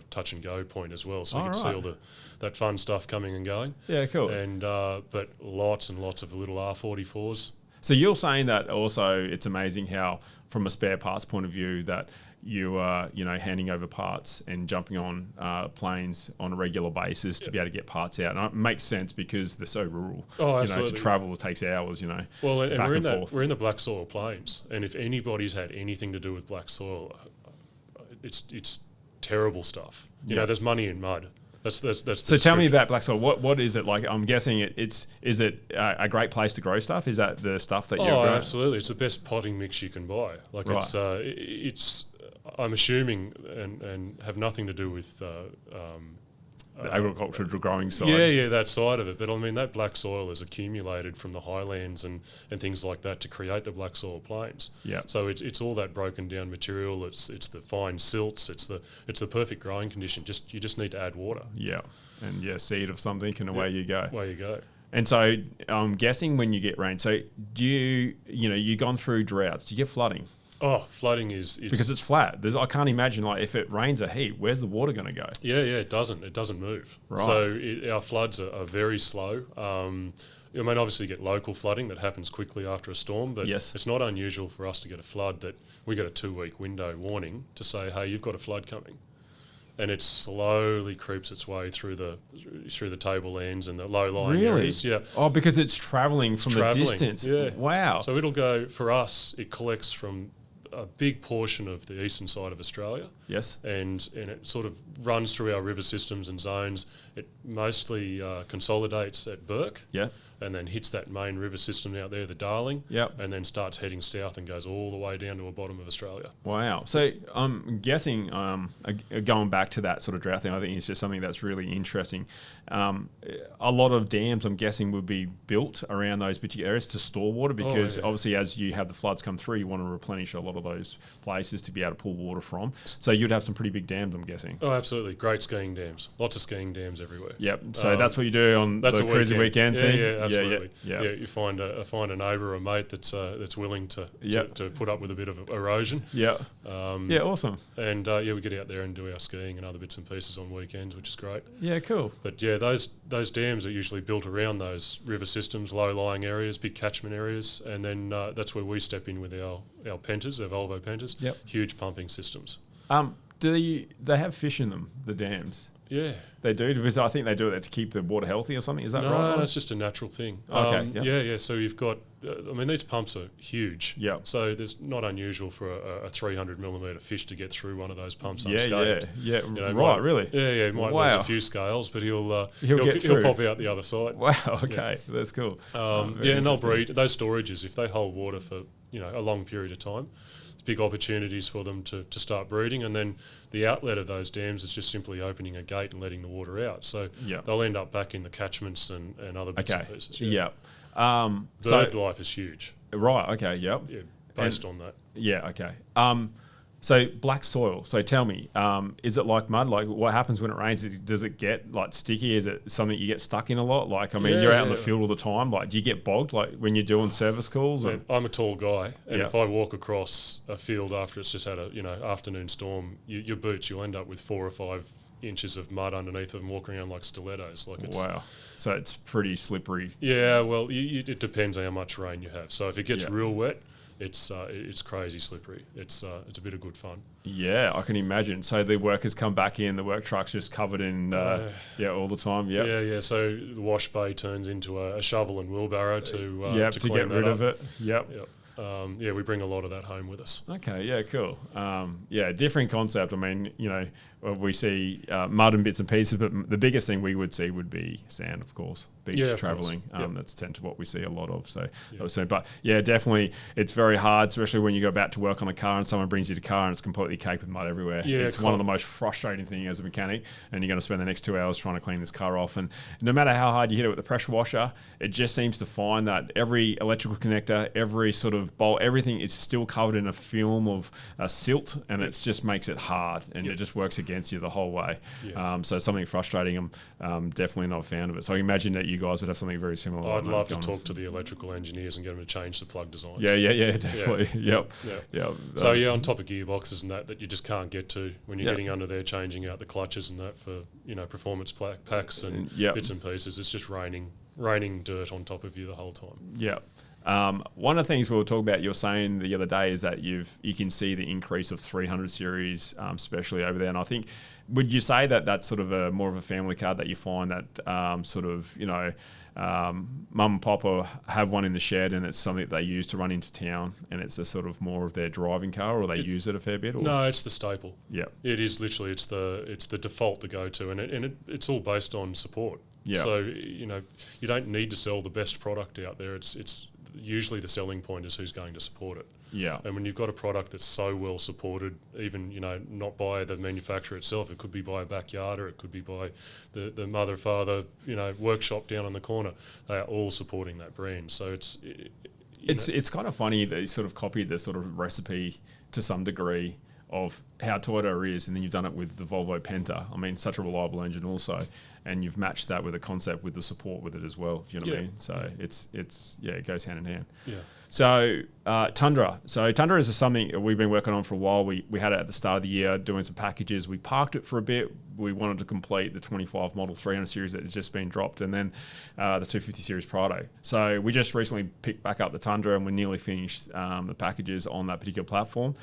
touch and go point as well, so we get to see all that fun stuff coming and going. Yeah, cool. And but lots and lots of the little R44s. So you're saying that also it's amazing how, from a spare parts point of view, that you are, handing over parts and jumping on planes on a regular basis to be able to get parts out. And it makes sense because they're so rural. Oh, absolutely. To travel, it takes hours, Well, and we're in the black soil plains. And if anybody's had anything to do with black soil, it's terrible stuff. There's money in mud. So tell me about black soil. What is it like? I'm guessing is it a great place to grow stuff? Is that the stuff that you're growing? Absolutely. It's the best potting mix you can buy. Like it's I'm assuming and have nothing to do with the agricultural growing side. Yeah, that side of it. But I mean, that black soil is accumulated from the highlands and things like that to create the black soil plains. Yeah. So it's all that broken down material. It's the fine silts. It's the perfect growing condition. You just need to add water. Yeah, and seed of something, and away you go. Away you go. And so I'm guessing when you get rain, so do you've gone through droughts? Do you get flooding? Oh, flooding is because it's flat. I can't imagine, like, if it rains a heap, where's the water going to go? Yeah, it doesn't move. Right. So our floods are very slow. Obviously you get local flooding that happens quickly after a storm, but it's not unusual for us to get a flood that we get a 2-week window warning to say, hey, you've got a flood coming. And it slowly creeps its way through the tablelands and the low-lying areas. Yeah. Oh, because it's travelling from the distance. Yeah. Wow. So it'll go, for us, it collects from a big portion of the eastern side of Australia. Yes. And it sort of runs through our river systems and zones. It mostly consolidates at Burke. Yeah. And then hits that main river system out there, the Darling. Yep. And then starts heading south and goes all the way down to the bottom of Australia. Wow. So I'm guessing, going back to that sort of drought thing, I think it's just something that's really interesting. A lot of dams, I'm guessing, would be built around those particular areas to store water because obviously as you have the floods come through, you want to replenish a lot of those places to be able to pull water from. So you'd have some pretty big dams, I'm guessing. Oh, absolutely. Great skiing dams. Lots of skiing dams everywhere. Yep. So that's what you do on the cruisy weekend thing? Yeah, absolutely. Yeah, you find a neighbour or a mate that's willing to put up with a bit of erosion. Yeah. Awesome. And we get out there and do our skiing and other bits and pieces on weekends, which is great. Yeah, cool. But those dams are usually built around those river systems, low-lying areas, big catchment areas, and then that's where we step in with our Pentas, our Volvo Pentas. Yep. Huge pumping systems. Do they have fish in them, the dams? Yeah. They do, because I think they do it to keep the water healthy or something. Is that right? No, that's just a natural thing. Okay. Yeah. So you've got, these pumps are huge. Yeah. So there's not unusual for a 300 millimeter fish to get through one of those pumps Yeah, unscathed. yeah. Right, really? Yeah. He might lose a few scales, but he'll get pop out the other side. Wow. Okay, that's cool. And they'll breed those storages if they hold water for a long period of time. Big opportunities for them to start breeding, and then the outlet of those dams is just simply opening a gate and letting the water out. So they'll end up back in the catchments and other bits and pieces. Yeah. Bird life is huge. Right. Okay. Yep. Yeah, based on that. Yeah. Okay. So black soil. So tell me, is it like mud? Like what happens when it rains? Does it get like sticky? Is it something you get stuck in a lot? Like, you're out in the field all the time. Like, do you get bogged like when you're doing service calls? Man, I'm a tall guy, and if I walk across a field after it's just had a afternoon storm, your boots, you'll end up with 4 or 5 inches of mud underneath them, walking around like stilettos. Like wow. So it's pretty slippery. Yeah. Well, it depends on how much rain you have. So if it gets real wet, it's crazy slippery. It's a bit of good fun. Yeah, I can imagine. So the workers come back in, the work truck's just covered in all the time. Yeah. So the wash bay turns into a shovel and wheelbarrow to get rid of it. Yep. We bring a lot of that home with us. Okay, yeah, cool. Different concept. We see mud and bits and pieces, but the biggest thing we would see would be sand, of course. Beach traveling. That's tend to what we see a lot of. So, but definitely, it's very hard, especially when you go back to work on a car and someone brings you the car and it's completely caked with mud everywhere. Yeah, it's one of the most frustrating things as a mechanic, and you're going to spend the next 2 hours trying to clean this car off. And no matter how hard you hit it with the pressure washer, it just seems to find that every electrical connector, every sort of bolt, everything is still covered in a film of silt, and it just makes it hard, and it just works against you the whole way. So something frustrating. I'm definitely not a fan of it. So I imagine that you guys would have something very similar. I'd love to talk to the electrical engineers and get them to change the plug designs. Yeah, definitely. Yep. So on top of gearboxes and that you just can't get to when you're getting under there, changing out the clutches and that for performance packs and bits and pieces. It's just raining dirt on top of you the whole time. Yeah. One of the things we were talking about, you were saying the other day, is that you can see the increase of 300 series, especially over there. And I think, would you say that that's sort of more of a family car that you find that mum and papa have one in the shed and it's something that they use to run into town, and it's a sort of more of their driving car, or they use it a fair bit? Or? No, it's the staple. Yeah, it is literally it's the default to go to, and it's all based on support. Yeah. So you don't need to sell the best product out there. It's usually the selling point is who's going to support it. Yeah. And when you've got a product that's so well supported, even, not by the manufacturer itself, it could be by a backyarder, it could be by the mother, father, workshop down on the corner. They are all supporting that brand. So it's kind of funny that you sort of copied the sort of recipe to some degree of how Toyota is, and then you've done it with the Volvo Penta. Such a reliable engine also, and you've matched that with a concept with the support with it as well. You know what I mean? So it goes hand in hand. Yeah. So Tundra. So Tundra is something we've been working on for a while. We had it at the start of the year doing some packages. We parked it for a bit. We wanted to complete the 25 model 300 series that had just been dropped, and then the 250 series Prado. So we just recently picked back up the Tundra, and we nearly finished the packages on that particular platform.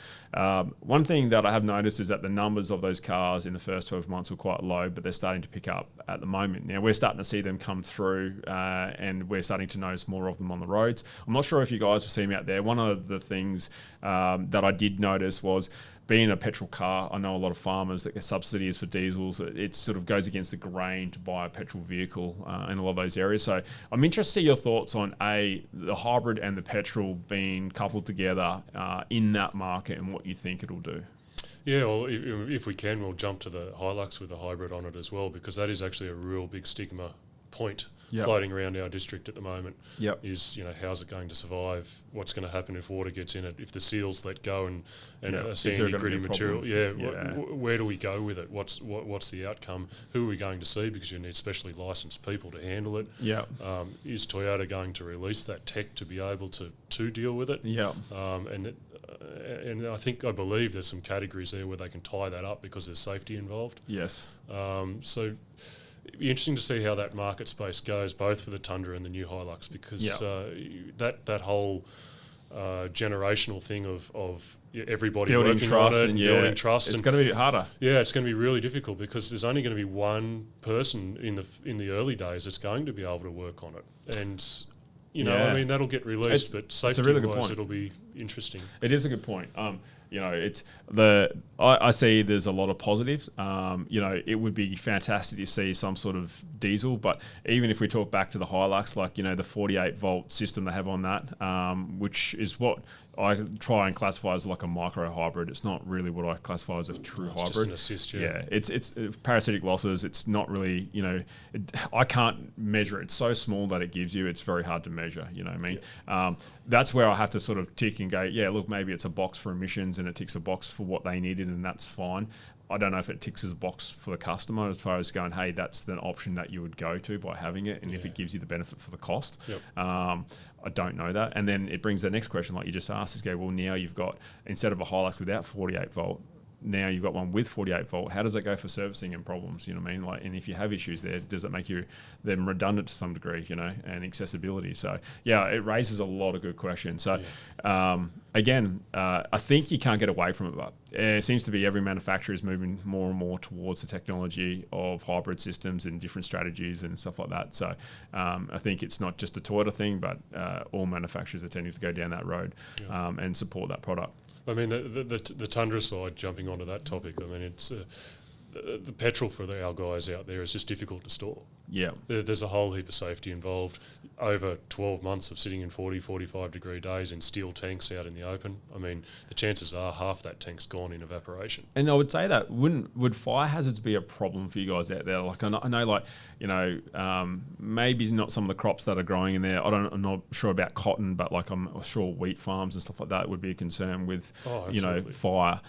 One thing that I have noticed is that the numbers of those cars in the first 12 months were quite low, but they're starting to pick up at the moment. Now we're starting to see them come through, and we're starting to notice more of them on the roads. I'm not sure if you guys have seen them out there. One of the things that I did notice was, being a petrol car, I know a lot of farmers that get subsidies for diesels. It sort of goes against the grain to buy a petrol vehicle in a lot of those areas. So I'm interested to see your thoughts on the hybrid and the petrol being coupled together in that market, and what you think it'll do. Yeah, well, if we can, we'll jump to the Hilux with the hybrid on it as well, because that is actually a real big stigma point floating around our district at the moment. Is how's it going to survive? What's going to happen if water gets in it? If the seals let go and a sandy, gritty material? Where do we go with it? What's the outcome? Who are we going to see? Because you need specially licensed people to handle it. Is Toyota going to release that tech to be able to deal with it? And I believe there's some categories there where they can tie that up because there's safety involved. Yes. So it'd be interesting to see how that market space goes, both for the Tundra and the new Hilux, because that whole generational thing of everybody building working trust on it, and building trust. It's going to be harder. Yeah, it's going to be really difficult because there's only going to be one person in the early days that's going to be able to work on it. And, I mean, that'll get released, but safety-wise, it'll be interesting. It is a good point. I see there's a lot of positives. It would be fantastic to see some sort of diesel, but even if we talk back to the Hilux, the 48 volt system they have on that, which is what I try and classify as like a micro hybrid. It's not really what I classify as a true hybrid. Just an assist, yeah. It's parasitic losses. It's not really, I can't measure it. It's so small that it gives you. It's very hard to measure. You know what I mean? Yeah. That's where I have to sort of tick and go, yeah, look, maybe it's a box for emissions and it ticks a box for what they needed, and that's fine. I don't know if it ticks as a box for the customer as far as going, hey, that's the option that you would go to by having it, and if it gives you the benefit for the cost. Yep. I don't know that. And then it brings the next question, like you just asked, is go, well, now you've got, instead of a Hilux without 48 volt, now you've got one with 48 volt. How does that go for servicing and problems? You know what I mean? And if you have issues there, does it make them redundant to some degree? And accessibility. So yeah, it raises a lot of good questions. So again, I think you can't get away from it. But it seems to be every manufacturer is moving more and more towards the technology of hybrid systems and different strategies and stuff like that. So I think it's not just a Toyota thing, but all manufacturers are tending to go down that road and support that product. I mean, the Tundra side, jumping onto that topic, I mean, it's the petrol for our guys out there is just difficult to store. Yeah. There's a whole heap of safety involved. Over 12 months of sitting in 40, 45 degree days in steel tanks out in the open, I mean, the chances are half that tank's gone in evaporation. And I would say that, would fire hazards be a problem for you guys out there? Like, I know, maybe not some of the crops that are growing in there. I'm not sure about cotton, but like I'm sure wheat farms and stuff like that would be a concern with, fire.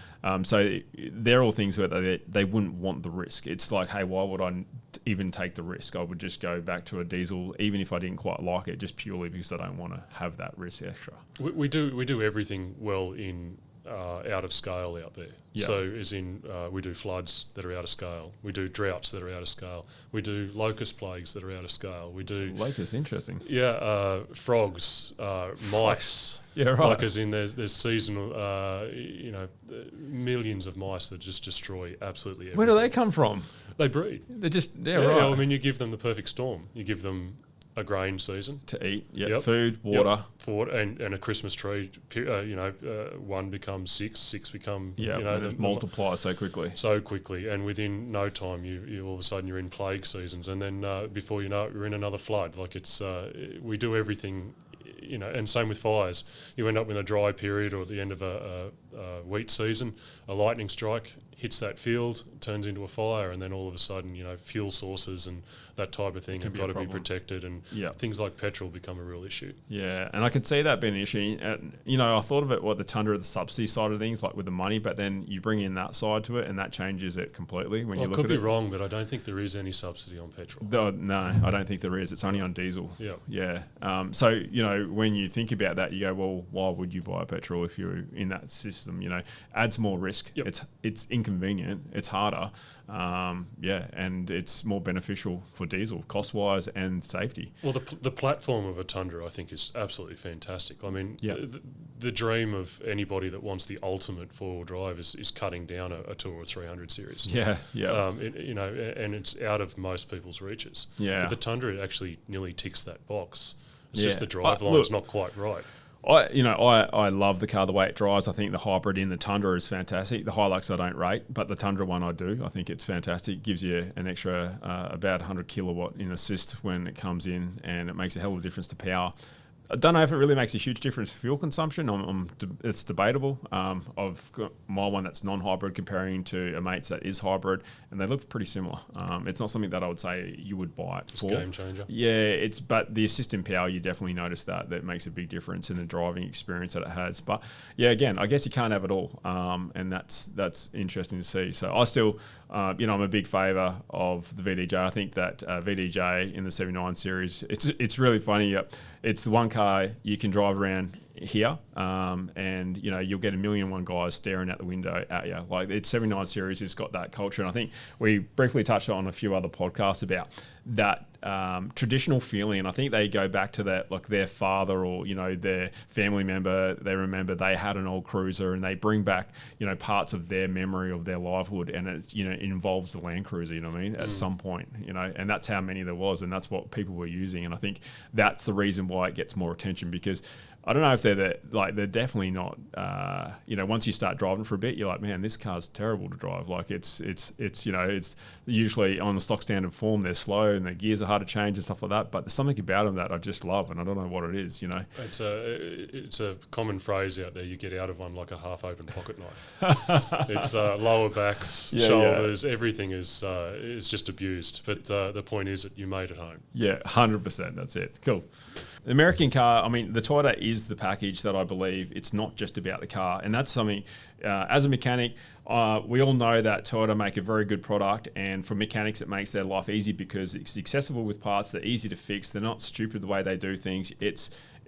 So they're all things where they wouldn't want the risk. It's like, hey, why would I even take the risk? I would just go back to a diesel, even if I didn't quite like it, just purely because I don't want to have that risk extra. We do everything well in out of scale out there. Yep. So as in we do floods that are out of scale. We do droughts that are out of scale. We do locust plagues that are out of scale. We do locusts, interesting. Yeah, frogs, mice. Yeah, right. Like as in there's seasonal, millions of mice that just destroy absolutely everything. Where do they come from? They breed. They're just, right. I mean, you give them the perfect storm. You give them a grain season to eat, food, water, and a Christmas tree. One becomes six become and it multiplies so quickly, and within no time, you all of a sudden you're in plague seasons, and then before you know it, you're in another flood. Like it's we do everything. And same with fires. You end up in a dry period or at the end of a wheat season, a lightning strike hits that field, turns into a fire, and then all of a sudden, fuel sources and that type of thing have got to be protected, and things like petrol become a real issue. Yeah, and I could see that being an issue. I thought of it, the Tundra, the subsidy side of things, like with the money, but then you bring in that side to it, and that changes it completely when you look at it. I could be wrong, but I don't think there is any subsidy on petrol. No, I don't think there is. It's only on diesel. Yeah. So, when you think about that, you go, well, why would you buy petrol if you're in that system? Adds more risk. Yep. It's inconvenient. It's harder. And it's more beneficial for diesel, cost-wise and safety. Well, the platform of a Tundra, I think, is absolutely fantastic. I mean, the dream of anybody that wants the ultimate four-wheel drive is cutting down a 200 or 300 series. Yeah. And it's out of most people's reaches. Yeah. But the Tundra actually nearly ticks that box. It's just the drive line's not quite right. I love the car, the way it drives. I think the hybrid in the Tundra is fantastic. The Hilux I don't rate, but the Tundra one I do. I think it's fantastic. It gives you an extra about 100 kilowatt in assist when it comes in, and it makes a hell of a difference to power. I don't know if it really makes a huge difference for fuel consumption. It's debatable. I've got my one that's non-hybrid comparing to a mate's that is hybrid, and they look pretty similar. It's not something that I would say you would buy it for. Game changer. Yeah, but the assist in power, you definitely notice that makes a big difference in the driving experience that it has. But yeah, again, I guess you can't have it all, and that's interesting to see. So I still, I'm a big favour of the VDJ. I think that VDJ in the 79 series, it's really funny. It's the one car you can drive around here, and you'll get 1,000,001 guys staring out the window at you. Like, it's 79 Series, it's got that culture, and I think we briefly touched on a few other podcasts about that traditional feeling. And I think they go back to that, like their father or their family member. They remember they had an old cruiser, and they bring back parts of their memory of their livelihood, and it involves the Land Cruiser. You know what I mean? At some point, and that's how many there was, and that's what people were using. And I think that's the reason why it gets more attention, because I don't know if they're definitely not. Once you start driving for a bit, you're like, man, this car's terrible to drive. Like it's usually on the stock standard form, they're slow and the gears are hard to change and stuff like that. But there's something about them that I just love, and I don't know what it is. It's a common phrase out there. You get out of one like a half-open pocket knife. It's lower backs, shoulders, everything is just abused. But the point is that you made it home. Yeah, 100%. That's it. Cool. The American car, I mean, the Toyota is the package that I believe. It's not just about the car. And that's something, as a mechanic, we all know that Toyota make a very good product. And for mechanics, it makes their life easy because it's accessible with parts. They're easy to fix. They're not stupid the way they do things.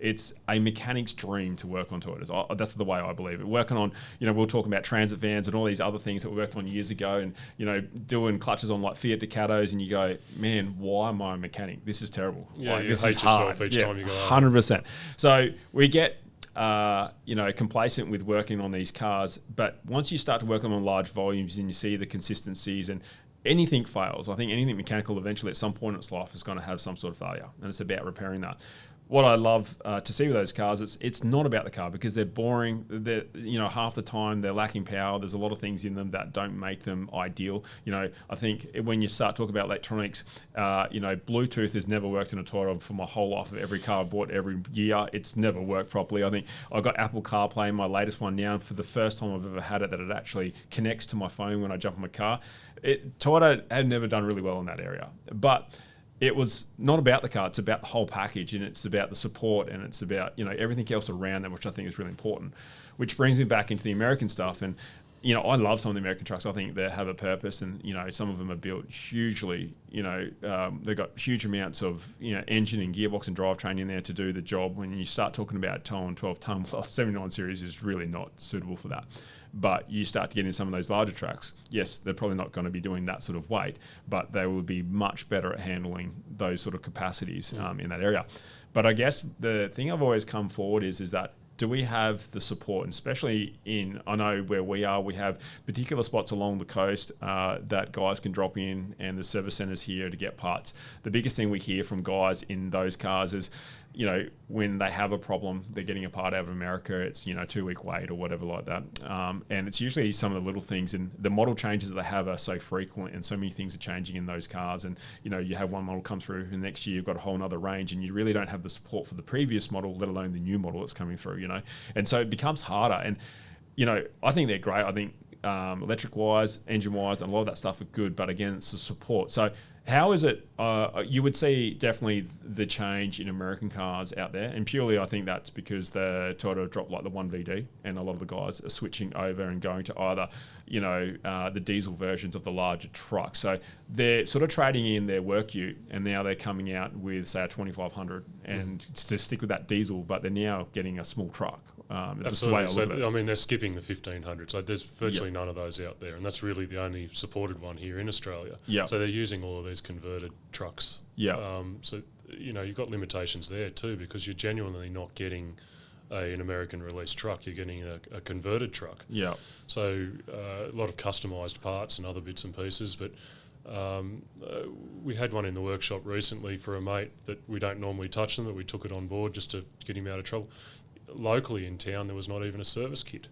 It's a mechanic's dream to work on Toyotas. That's the way I believe it. Working on, we'll talk about transit vans and all these other things that we worked on years ago, and doing clutches on like Fiat Ducatos, and you go, man, why am I a mechanic? This is terrible. Yeah, like, you this hate is yourself hard. each time you go. 100%. So we get complacent with working on these cars, but once you start to work on large volumes and you see the consistencies, and anything fails, I think anything mechanical eventually at some point in its life is going to have some sort of failure, and it's about repairing that. What I love to see with those cars, it's not about the car, because they're boring. They're, half the time they're lacking power. There's a lot of things in them that don't make them ideal. I think when you start talking about electronics, Bluetooth has never worked in a Toyota for my whole life. Of every car I bought every year, it's never worked properly. I think I got Apple CarPlay in my latest one now, and for the first time I've ever had it, that it actually connects to my phone when I jump in my car. Toyota had never done really well in that area, but it was not about the car. It's about the whole package, and it's about the support, and it's about everything else around that, which I think is really important. Which brings me back into the American stuff, and I love some of the American trucks. I think they have a purpose, and some of them are built hugely. They've got huge amounts of engine and gearbox and drivetrain in there to do the job. When you start talking about towing 12 ton, 79 Series is really not suitable for that. But you start to get in some of those larger trucks, yes, they're probably not going to be doing that sort of weight, but they will be much better at handling those sort of capacities in that area. But I guess the thing I've always come forward is that, do we have the support? And especially I know where we are, we have particular spots along the coast that guys can drop in, and the service centres here to get parts. The biggest thing we hear from guys in those cars is, when they have a problem, they're getting a part out of America, it's, 2-week wait or whatever like that. And it's usually some of the little things, and the model changes that they have are so frequent, and so many things are changing in those cars. And, you have one model come through, and next year you've got a whole nother range, and you really don't have the support for the previous model, let alone the new model that's coming through, And so it becomes harder. And, I think they're great. I think electric-wise, engine-wise, and a lot of that stuff are good, but again, it's the support. So how is it, you would see definitely the change in American cars out there, and purely I think that's because the Toyota dropped like the 1VD, and a lot of the guys are switching over and going to either, the diesel versions of the larger trucks. So they're sort of trading in their work ute, and now they're coming out with, say, a 2500 and to stick with that diesel, but they're now getting a small truck. Absolutely. So, they're skipping the 1500. So there's virtually none of those out there, and that's really the only supported one here in Australia. So they're using all of these converted trucks. So you've got limitations there too, because you're genuinely not getting an American release truck. You're getting a converted truck. So a lot of customised parts and other bits and pieces, but. We had one in the workshop recently for a mate that we don't normally touch them, but we took it on board just to get him out of trouble. Locally in town, there was not even a service kit.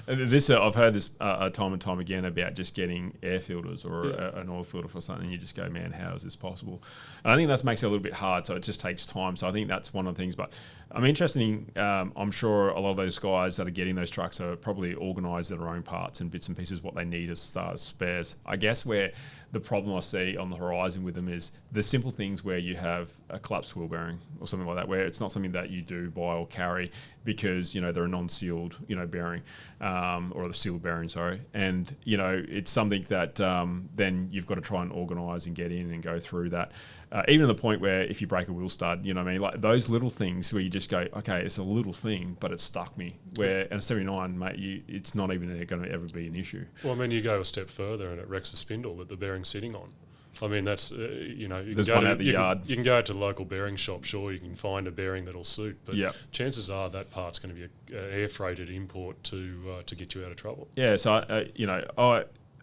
I've heard this time and time again about just getting air filters or an oil filter for something. You just go, man, how is this possible? And I think that makes it a little bit hard, so it just takes time. So I think that's one of the things. But I'm interested in, I'm sure a lot of those guys that are getting those trucks are probably organised their own parts and bits and pieces, what they need as spares. I guess where the problem I see on the horizon with them is the simple things where you have a collapsed wheel bearing or something like that, where it's not something that you do buy or carry because, they're a non-sealed, bearing. or the seal bearing, sorry. And, you know, it's something that then you've got to try and organise and get in and go through that. Even to the point where if you break a wheel stud, you know what I mean? Like those little things where you just go, okay, it's a little thing, but it stuck me. Where in a 79, mate, it's not even going to ever be an issue. Well, I mean, you go a step further and it wrecks the spindle that the bearing's sitting on. I mean, that's, you know, you can go to the local bearing shop, sure, you can find a bearing that'll suit, but chances are that part's going to be an air freighted import to get you out of trouble. Yeah, so, you know,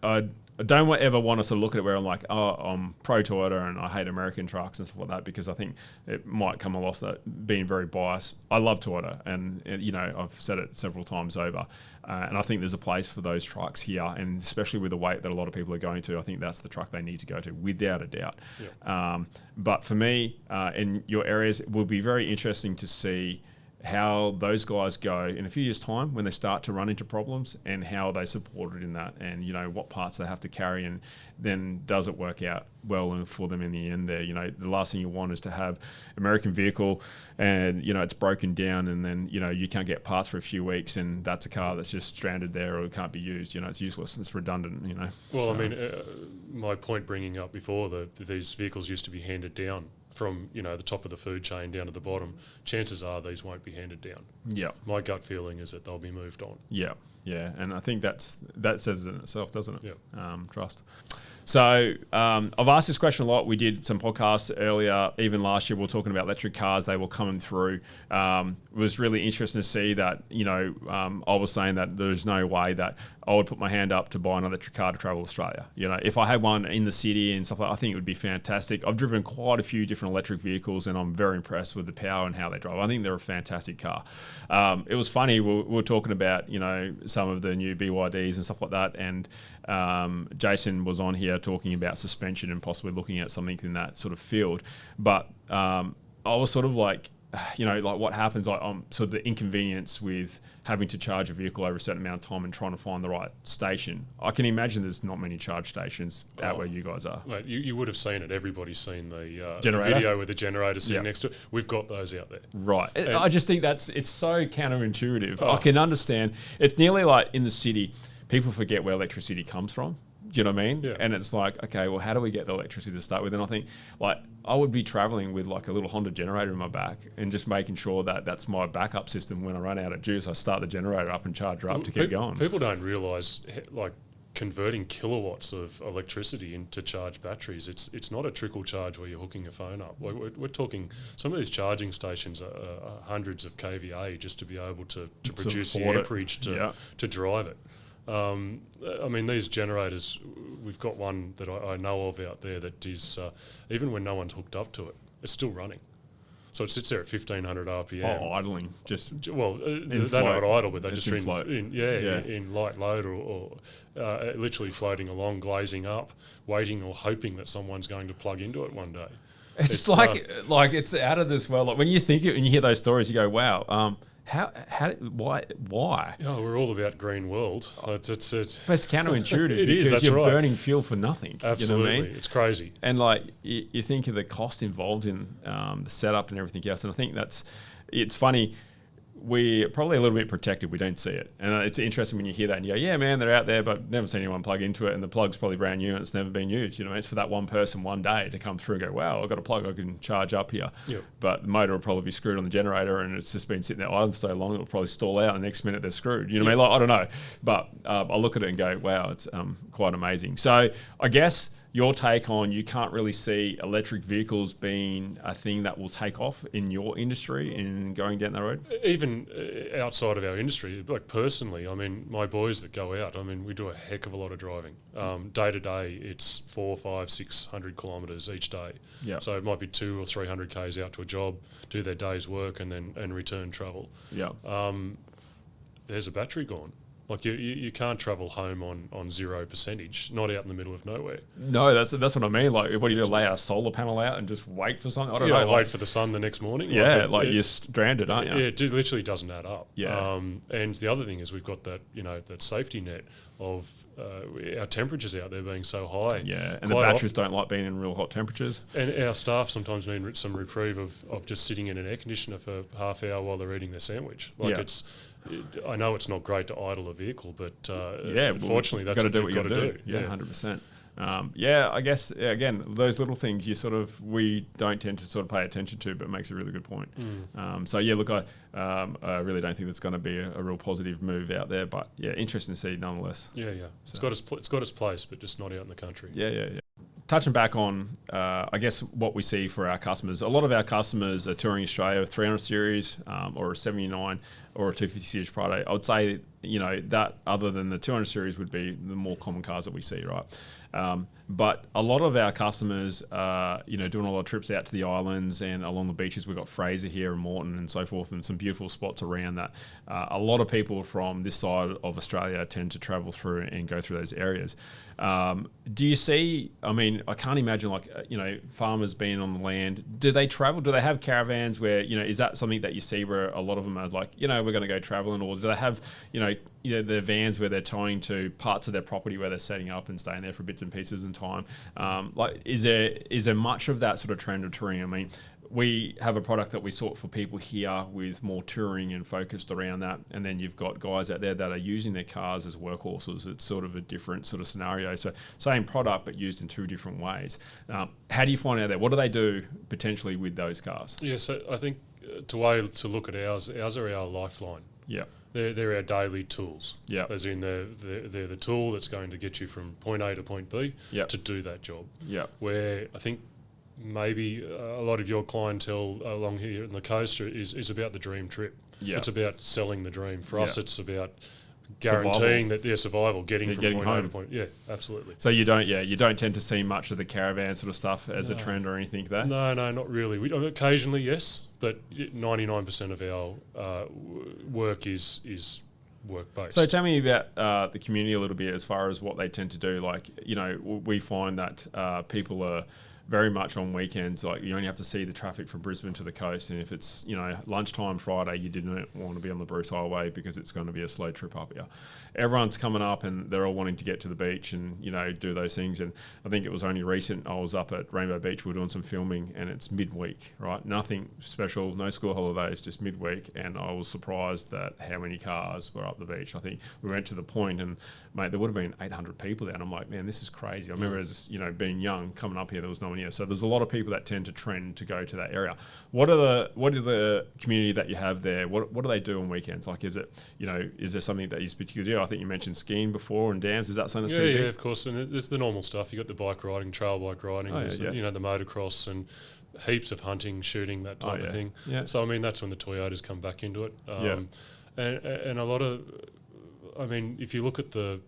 I don't ever want to sort of look at it where I'm like, oh, I'm pro Toyota and I hate American trucks and stuff like that, because I think it might come across that being very biased. I love Toyota, and you know, I've said it several times over, and I think there's a place for those trucks here, and especially with the weight that a lot of people are going to, I think that's the truck they need to go to, without a doubt. Yep. But for me, in your areas, it will be very interesting to see how those guys go in a few years' time when they start to run into problems, and how they support it in that, and you know what parts they have to carry, and then does it work out well for them in the end there. You know, the last thing you want is to have American vehicle and, you know, it's broken down, and then, you know, you can't get parts for a few weeks, and that's a car that's just stranded there or it can't be used. You know, it's useless, it's redundant, you know. Well, so, I mean, my point bringing up before, that these vehicles used to be handed down from, you know, the top of the food chain down to the bottom. Chances are these won't be handed down. Yeah. My gut feeling is that they'll be moved on. Yeah. Yeah. And I think that says it in itself, doesn't it? Yeah. Trust. So I've asked this question a lot. We did some podcasts earlier, even last year, we were talking about electric cars. They were coming through. It was really interesting to see that, you know, I was saying that there's no way that I would put my hand up to buy an electric car to travel Australia. You know, if I had one in the city and stuff like that, I think it would be fantastic. I've driven quite a few different electric vehicles, and I'm very impressed with the power and how they drive. I think they're a fantastic car. It was funny, we were talking about, you know, some of the new BYDs and stuff like that, and Jason was on here talking about suspension and possibly looking at something in that sort of field. But I was sort of like, you know, like what happens, like sort of the inconvenience with having to charge a vehicle over a certain amount of time and trying to find the right station. I can imagine there's not many charge stations out where you guys are. Mate, you would have seen it. Everybody's seen the generator? video with the generator sitting next to it. We've got those out there. Right. I just think it's so counterintuitive. I can understand. It's nearly like in the city, people forget where electricity comes from. Do you know what I mean? Yeah. And it's like, okay, well, how do we get the electricity to start with? And I think, like, I would be traveling with like a little Honda generator in my back, and just making sure that that's my backup system. When I run out of juice, I start the generator up and charge her up to keep going. People don't realise, like, converting kilowatts of electricity into charge batteries, it's not a trickle charge where you're hooking a phone up. We're talking, some of these charging stations are hundreds of kVA just to be able to produce the amperage to drive it. I mean, these generators, we've got one that I know of out there that is, even when no one's hooked up to it, it's still running. So it sits there at 1,500 RPM. Oh, idling. Just well, they're not idle, but they're just in light load or literally floating along, glazing up, waiting or hoping that someone's going to plug into it one day. It's like it's out of this world. Like when you think it and you hear those stories, you go, wow. Why? Oh, we're all about green world. It's counterintuitive. It is. Because that's you're right. burning fuel for nothing. Absolutely, you know what I mean? It's crazy. And like you think of the cost involved in the setup and everything else, and I think it's funny. We're probably a little bit protected. We don't see it. And it's interesting when you hear that and you go, yeah, man, they're out there, but never seen anyone plug into it. And the plug's probably brand new and it's never been used. You know, it's for that one person one day to come through and go, wow, I've got a plug I can charge up here. Yep. But the motor will probably be screwed on the generator and it's just been sitting there idle for so long, it'll probably stall out. And the next minute they're screwed. You know what I mean? Like, I don't know. But I look at it and go, wow, it's quite amazing. So I guess your take on, you can't really see electric vehicles being a thing that will take off in your industry and going down that road? Even outside of our industry, like personally, I mean, my boys that go out, I mean, we do a heck of a lot of driving. Day to day, it's 400, 500, 600 kilometres each day. Yeah. So it might be 200 or 300 Ks out to a job, do their day's work and return travel. Yeah. There's a battery gone. Like you can't travel home on 0%, not out in the middle of nowhere. No, that's what I mean. Like, what do you do? Lay a solar panel out and just wait for something? I don't know. Wait for the sun the next morning. Yeah, you're stranded, aren't you? Yeah, it literally doesn't add up. Yeah. And the other thing is we've got that, that safety net of our temperatures out there being so high. Yeah, and the batteries don't like being in real hot temperatures. And our staff sometimes need some reprieve of just sitting in an air conditioner for half hour while they're eating their sandwich. Like it's I know it's not great to idle a vehicle, but yeah, fortunately, that's what you've got to do. Yeah, 100%. I guess again, those little things we don't tend to sort of pay attention to, but it makes a really good point. So yeah, look, I really don't think that's going to be a real positive move out there, but yeah, interesting to see nonetheless. Yeah. So. It's got its place, but just not out in the country. Yeah. Touching back on, I guess what we see for our customers, a lot of our customers are touring Australia, 300 series or a 79 or a 250 series Prado. I would say, that other than the 200 series would be the more common cars that we see, right? But a lot of our customers are, doing a lot of trips out to the islands and along the beaches. We've got Fraser here and Moreton and so forth, and some beautiful spots around that. A lot of people from this side of Australia tend to travel through and go through those areas. Do you see, I can't imagine farmers being on the land. Do they travel? Do they have caravans where, is that something that you see where a lot of them are like, we're going to go traveling? Or do they have, their vans where they're towing to parts of their property where they're setting up and staying there for bits and pieces in time? Is there much of that sort of trend of touring? We have a product that we sort for people here with more touring and focused around that. And then you've got guys out there that are using their cars as workhorses. It's sort of a different sort of scenario. So same product, but used in two different ways. How do you find out that? What do they do potentially with those cars? Yeah, so I think to look at ours are our lifeline. Yeah. They're our daily tools. Yeah. As in they're the tool that's going to get you from point A to point B to do that job. Yeah. Where I think maybe a lot of your clientele along here in the coast is about the dream trip. Yeah. It's about selling the dream. For us, it's about guaranteeing that their survival, getting from point A to point. Yeah, absolutely. So you don't tend to see much of the caravan sort of stuff as a trend or anything like that? No, not really. Occasionally, yes, but 99% of our work is work-based. So tell me about the community a little bit as far as what they tend to do. We find that people are very much on weekends, you only have to see the traffic from Brisbane to the coast, and if it's lunchtime Friday, you didn't want to be on the Bruce Highway because it's going to be a slow trip up here. Everyone's coming up and they're all wanting to get to the beach and do those things. And I think it was only recent I was up at Rainbow Beach, we were doing some filming, and it's midweek, right? Nothing special, no school holidays, just midweek, and I was surprised at how many cars were up the beach. I think we went to the point and mate, there would have been 800 people there, and I'm like, man, this is crazy. I remember as being young, coming up here, there was no one here. So there's a lot of people that tend to trend to go to that area. What are the community that you have there? What do they do on weekends? Is it, is there something that is particular? I think you mentioned skiing before and dams. Is that something that's pretty big? Yeah, of course. And there's the normal stuff. You got the bike riding, trail bike riding, the motocross and heaps of hunting, shooting, that type of thing. Yeah. So that's when the Toyotas come back into it. And a lot of, if you look at the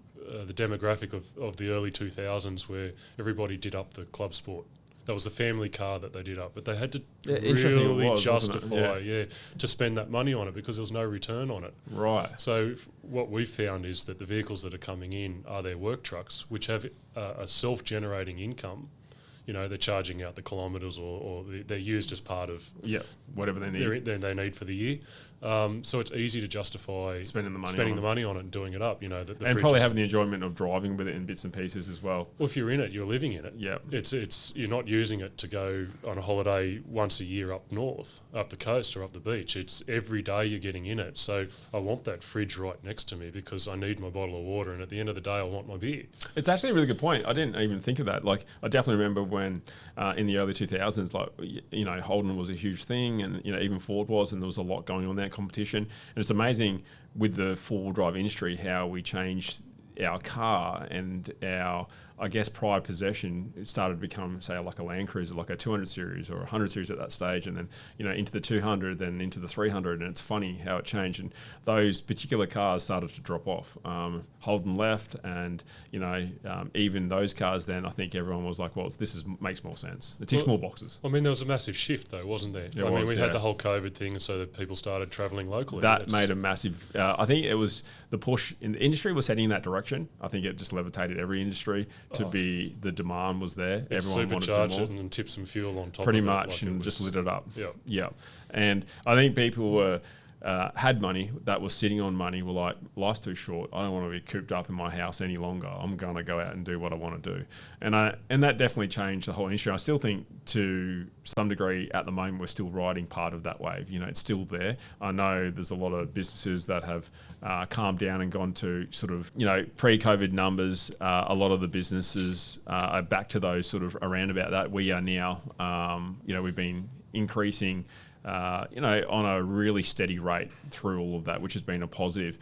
demographic of the early 2000s, where everybody did up the club sport. That was the family car that they did up, but they had to really justify, to spend that money on it because there was no return on it. Right. So what we've found is that the vehicles that are coming in are their work trucks, which have a self-generating income. They're charging out the kilometres or they're used as part of whatever they need. They need for the year. So it's easy to justify spending the money on it and doing it up. And probably having the enjoyment of driving with it in bits and pieces as well. Well, if you're in it, you're living in it. Yeah, it's you're not using it to go on a holiday once a year up north, up the coast or up the beach. It's every day you're getting in it. So I want that fridge right next to me because I need my bottle of water, and at the end of the day, I want my beer. It's actually a really good point. I didn't even think of that. I definitely remember when in the early 2000s, Holden was a huge thing, and even Ford was, and there was a lot going on there. Competition, and it's amazing with the four-wheel drive industry how we changed our car and our, I guess, prior possession. It started to become, say, like a Land Cruiser, like a 200 series or a 100 series at that stage, and then into the 200, then into the 300, and it's funny how it changed. And those particular cars started to drop off. Holden left, and even those cars. Then I think everyone was like, "Well, makes more sense. It ticks more boxes." There was a massive shift, though, wasn't there? We had the whole COVID thing, so that people started travelling locally. That made a massive. I think it was the push in the industry was heading in that direction. I think it just levitated every industry to be the demand was there. Everyone wanted to do more. It and tip some fuel on top. Pretty of much, and just lit it up. Yeah. And I think people were. had money, that was sitting on money, were like, life's too short. I don't want to be cooped up in my house any longer. I'm going to go out and do what I want to do. And that definitely changed the whole industry. I still think to some degree at the moment we're still riding part of that wave. It's still there. I know there's a lot of businesses that have calmed down and gone to sort of, pre-COVID numbers. A lot of the businesses are back to those sort of around about that. We are now, we've been increasing on a really steady rate through all of that, which has been a positive.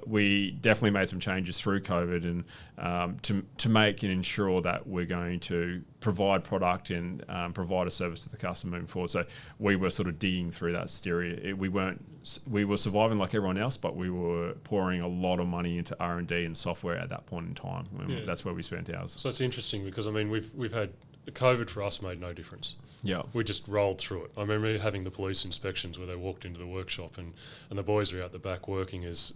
We definitely made some changes through COVID and to make and ensure that we're going to provide product and provide a service to the customer moving forward. So we were sort of digging through that stereo. We were surviving like everyone else, but we were pouring a lot of money into R&D and software at that point in time. That's where we spent ours. So it's interesting because we've had COVID for us made no difference. Yeah, we just rolled through it. I remember having the police inspections where they walked into the workshop and the boys were out the back working as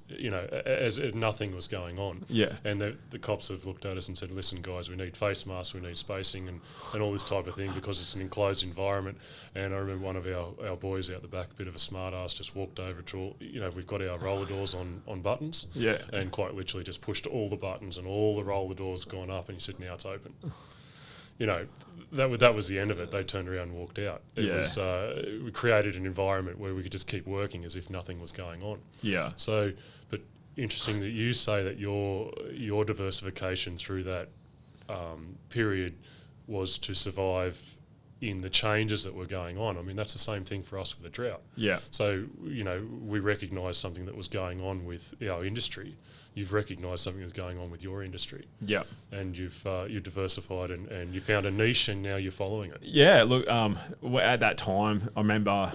nothing was going on. Yeah, and the cops have looked at us and said, "Listen, guys, we need face masks, we need spacing, and all this type of thing because it's an enclosed environment." And I remember one of our boys out the back, a bit of a smart ass, just walked over to we've got our roller doors on buttons. Yeah, and quite literally just pushed all the buttons and all the roller doors gone up, and he said, "Now it's open." That was the end of it. They turned around and walked out. We created an environment where we could just keep working as if nothing was going on. Yeah. So, but interesting that you say that your diversification through that period was to survive in the changes that were going on. I mean, that's the same thing for us with the drought. Yeah. So, we recognised something that was going on with our industry. You've recognised something that's going on with your industry. Yeah. And you've diversified and you found a niche and now you're following it. Yeah, look, at that time, I remember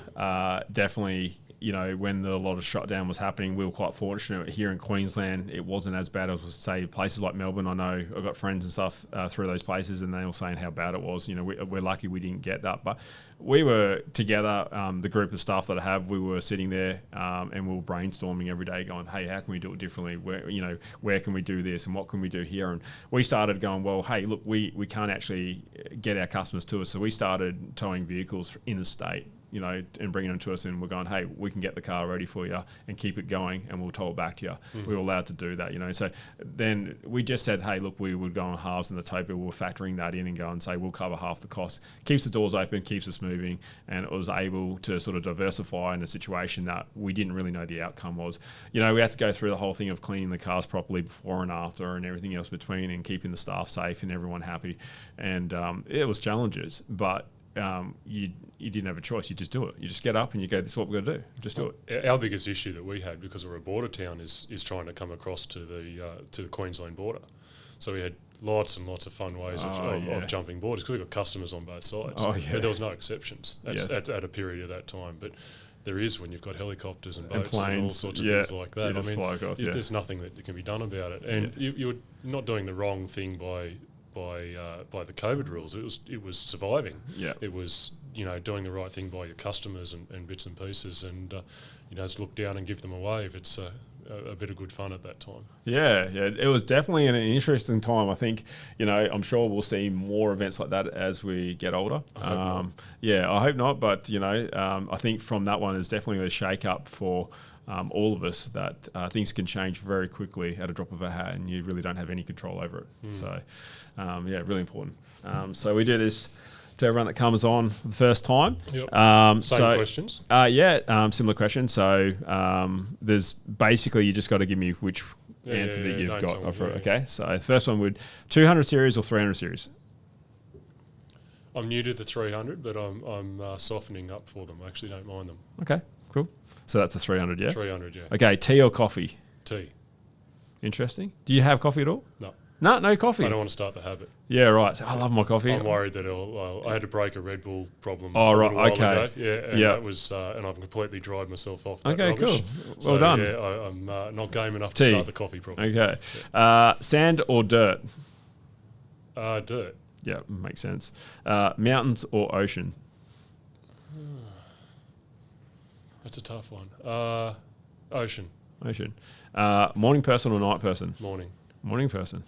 definitely, when a lot of shutdown was happening, we were quite fortunate here in Queensland. It wasn't as bad as, say, places like Melbourne. I know I've got friends and stuff through those places and they were saying how bad it was. We're lucky we didn't get that. But we were together, the group of staff that I have, we were sitting there and we were brainstorming every day going, hey, how can we do it differently? Where can we do this and what can we do here? And we started going, well, hey, look, we can't actually get our customers to us. So we started towing vehicles in the state, and bringing them to us, and we're going, hey, we can get the car ready for you and keep it going and we'll tow it back to you. We were allowed to do that, So then we just said, hey, look, we would go on halves in the tow, but we were factoring that in and go and say, we'll cover half the cost. Keeps the doors open, keeps us moving, and it was able to sort of diversify in a situation that we didn't really know the outcome was. We had to go through the whole thing of cleaning the cars properly before and after and everything else between and keeping the staff safe and everyone happy. And it was challenges, but you didn't have a choice. You just do it. You just get up and you go, this is what we're going to do. Just do it. Our biggest issue that we had, because we're a border town, is trying to come across to the Queensland border. So we had lots and lots of fun ways of jumping borders because we've got customers on both sides. Oh, yeah. But there was no exceptions at a period of that time. But there is when you've got helicopters and boats and all sorts of things like that. There's nothing that can be done about it. And you're not doing the wrong thing by the COVID rules. It was surviving. Yeah. It was doing the right thing by your customers and bits and pieces, and just look down and give them a wave. It's a bit of good fun at that time. Yeah, it was definitely an interesting time. I think I'm sure we'll see more events like that as we get older. I hope not. But I think from that one is definitely a shake up for all of us that things can change very quickly at a drop of a hat and you really don't have any control over it. So, really important. So we do this to everyone that comes on for the first time. Yep. Same questions? Similar question. So there's basically, you just got to give me which answer that you've got. Okay, so the first one would 200 series or 300 series? I'm new to the 300, but I'm softening up for them. I actually don't mind them. Okay, cool. So that's a 300, yeah? 300, yeah. Okay, tea or coffee? Tea. Interesting. Do you have coffee at all? No. No coffee? I don't want to start the habit. Yeah, right. So I love my coffee. I'm worried that I had to break a Red Bull problem a little while okay. ago. Yeah, and that was, and I've completely dried myself off that Okay, rubbish. Cool. Well done. Yeah, I'm not game enough to start the coffee problem. Okay. Yeah. Sand or dirt? Dirt. Yeah, makes sense. Mountains or ocean? That's a tough one. Ocean. Ocean. Morning person or night person? Morning person.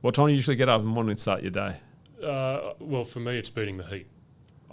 What time do you usually get up in the morning and start your day? Well, for me, it's beating the heat.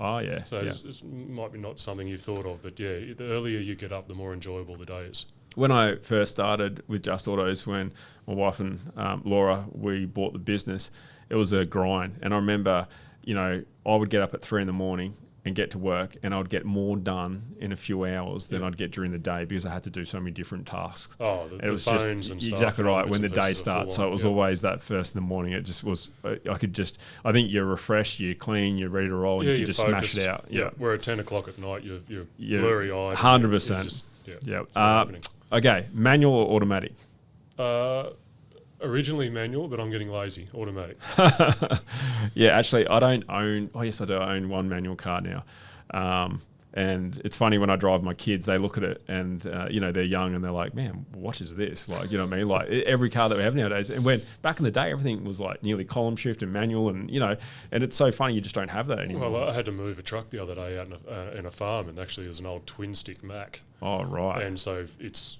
Oh, yeah. So it might be not something you've thought of, but yeah, the earlier you get up, the more enjoyable the day is. When I first started with Just Autos, when my wife and Laura, we bought the business, it was a grind. And I remember, I would get up at 3 a.m. and get to work, and I would get more done in a few hours than I'd get during the day because I had to do so many different tasks. Oh, the was phones just and stuff. exactly right when the day starts. So it was Yep. always that first in the morning. It just was. I think you're refreshed, you're clean, you're ready to roll, and you can just smash it out. Yeah. Where at 10 o'clock at night, you're blurry eyed. 100%. Yeah. Okay, manual or automatic? Originally manual, but I'm getting lazy. Automatic. Yeah, actually, I don't own. Oh, yes, I do. I own one manual car now. And it's funny when I drive my kids, they look at it and, they're young and they're like, man, what is this? Like, you know what I mean? Like every car that we have nowadays. And when back in the day, everything was like nearly column shift and manual and, and it's so funny you just don't have that anymore. Well, I had to move a truck the other day out in a farm, and actually there's an old twin stick Mack. Oh, right. And so it's,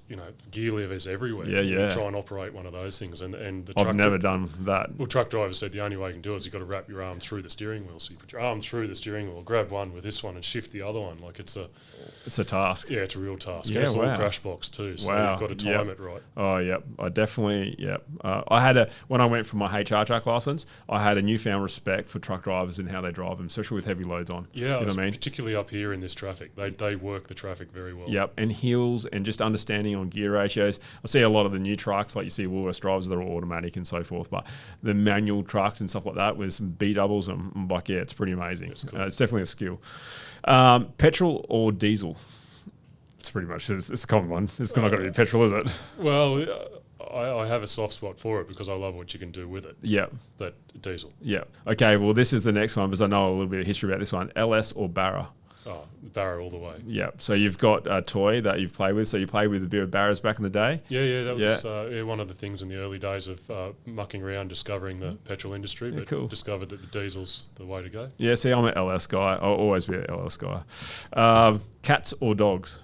gear levers everywhere. Yeah. You try and operate one of those things. And the I've never done that. Well, truck driver said the only way you can do it is you've got to wrap your arm through the steering wheel. So you put your arm through the steering wheel, grab one with this one and shift the other one. Like it's a task. Yeah, it's a real task. Yeah, and it's all wow. crash box too. So Wow. you've got to time it right. Oh, yep. I definitely, yep. I had when I went for my HR truck license, I had a newfound respect for truck drivers and how they drive them, especially with heavy loads on. Yeah, you know what I mean? Particularly up here in this traffic. They work the traffic very well. Yep, and hills and just understanding on gear ratios. I see a lot of the new trucks, like you see Woolworths drivers, they're all automatic and so forth, but the manual trucks and stuff like that with some B-doubles, I'm like, yeah, it's pretty amazing. Cool. It's definitely a skill. Petrol or diesel? It's pretty much, it's a common one. It's not going to be petrol, is it? Well, I have a soft spot for it because I love what you can do with it. Yeah. But diesel. Yeah. Okay, well, this is the next one because I know a little bit of history about this one. LS or Barra? Oh, Barra all the way. Yeah. So you've got a toy that you've played with. So you played with a bit of Barras back in the day? Yeah, that was one of the things in the early days of mucking around, discovering the petrol industry, but discovered that the diesel's the way to go. Yeah, see, I'm an LS guy. I'll always be an LS guy. Cats or dogs?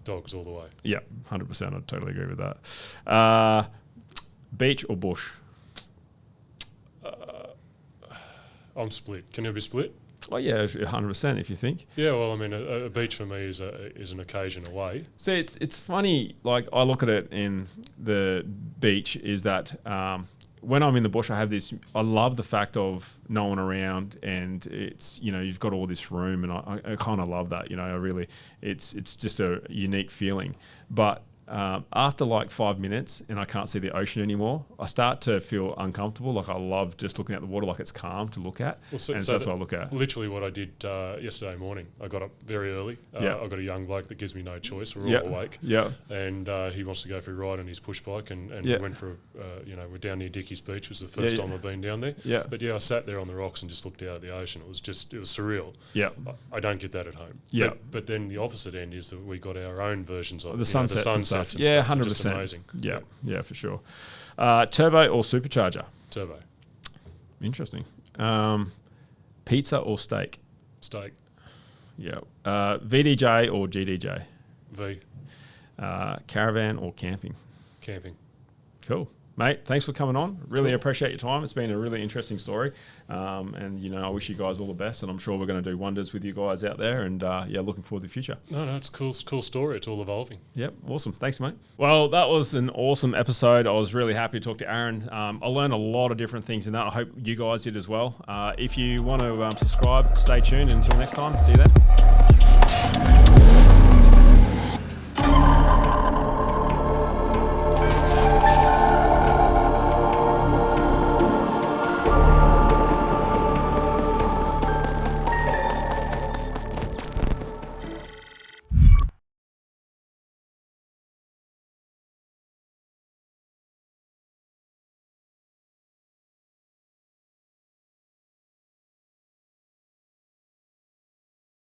Dogs all the way. Yeah, 100%. I totally agree with that. Beach or bush? I'm split. Can it be split? Oh yeah, 100% if you think. Yeah, well, I mean, a beach for me is an occasion away. See, it's funny. Like I look at it in the beach is that when I'm in the bush, I have this. I love the fact of no one around, and it's you've got all this room, and I kind of love that. I really, it's just a unique feeling. But after like 5 minutes and I can't see the ocean anymore, I start to feel uncomfortable. Like I love just looking at the water, like it's calm to look at. Well, so that's what I look at. Literally what I did yesterday morning. I got up very early. I've got a young bloke that gives me no choice. We're all awake. Yeah. And he wants to go for a ride on his push bike, and we went for, we're down near Dickie's Beach. It was the first time I've been down there. Yeah. But I sat there on the rocks and just looked out at the ocean. It was surreal. Yeah. I don't get that at home. Yeah. But then the opposite end is that we got our own versions of the sunsets and stuff. Yeah, 100%. Amazing. Yeah, for sure. Turbo or supercharger? Turbo. Interesting. Pizza or steak? Steak. Yeah. VDJ or GDJ? V. Caravan or camping? Camping. Cool. Mate, thanks for coming on. Really appreciate your time. It's been a really interesting story. And, I wish you guys all the best. And I'm sure we're going to do wonders with you guys out there. And, looking forward to the future. No, it's cool story. It's all evolving. Yep. Awesome. Thanks, mate. Well, that was an awesome episode. I was really happy to talk to Aaron. I learned a lot of different things in that. I hope you guys did as well. If you want to subscribe, stay tuned. Until next time, see you then.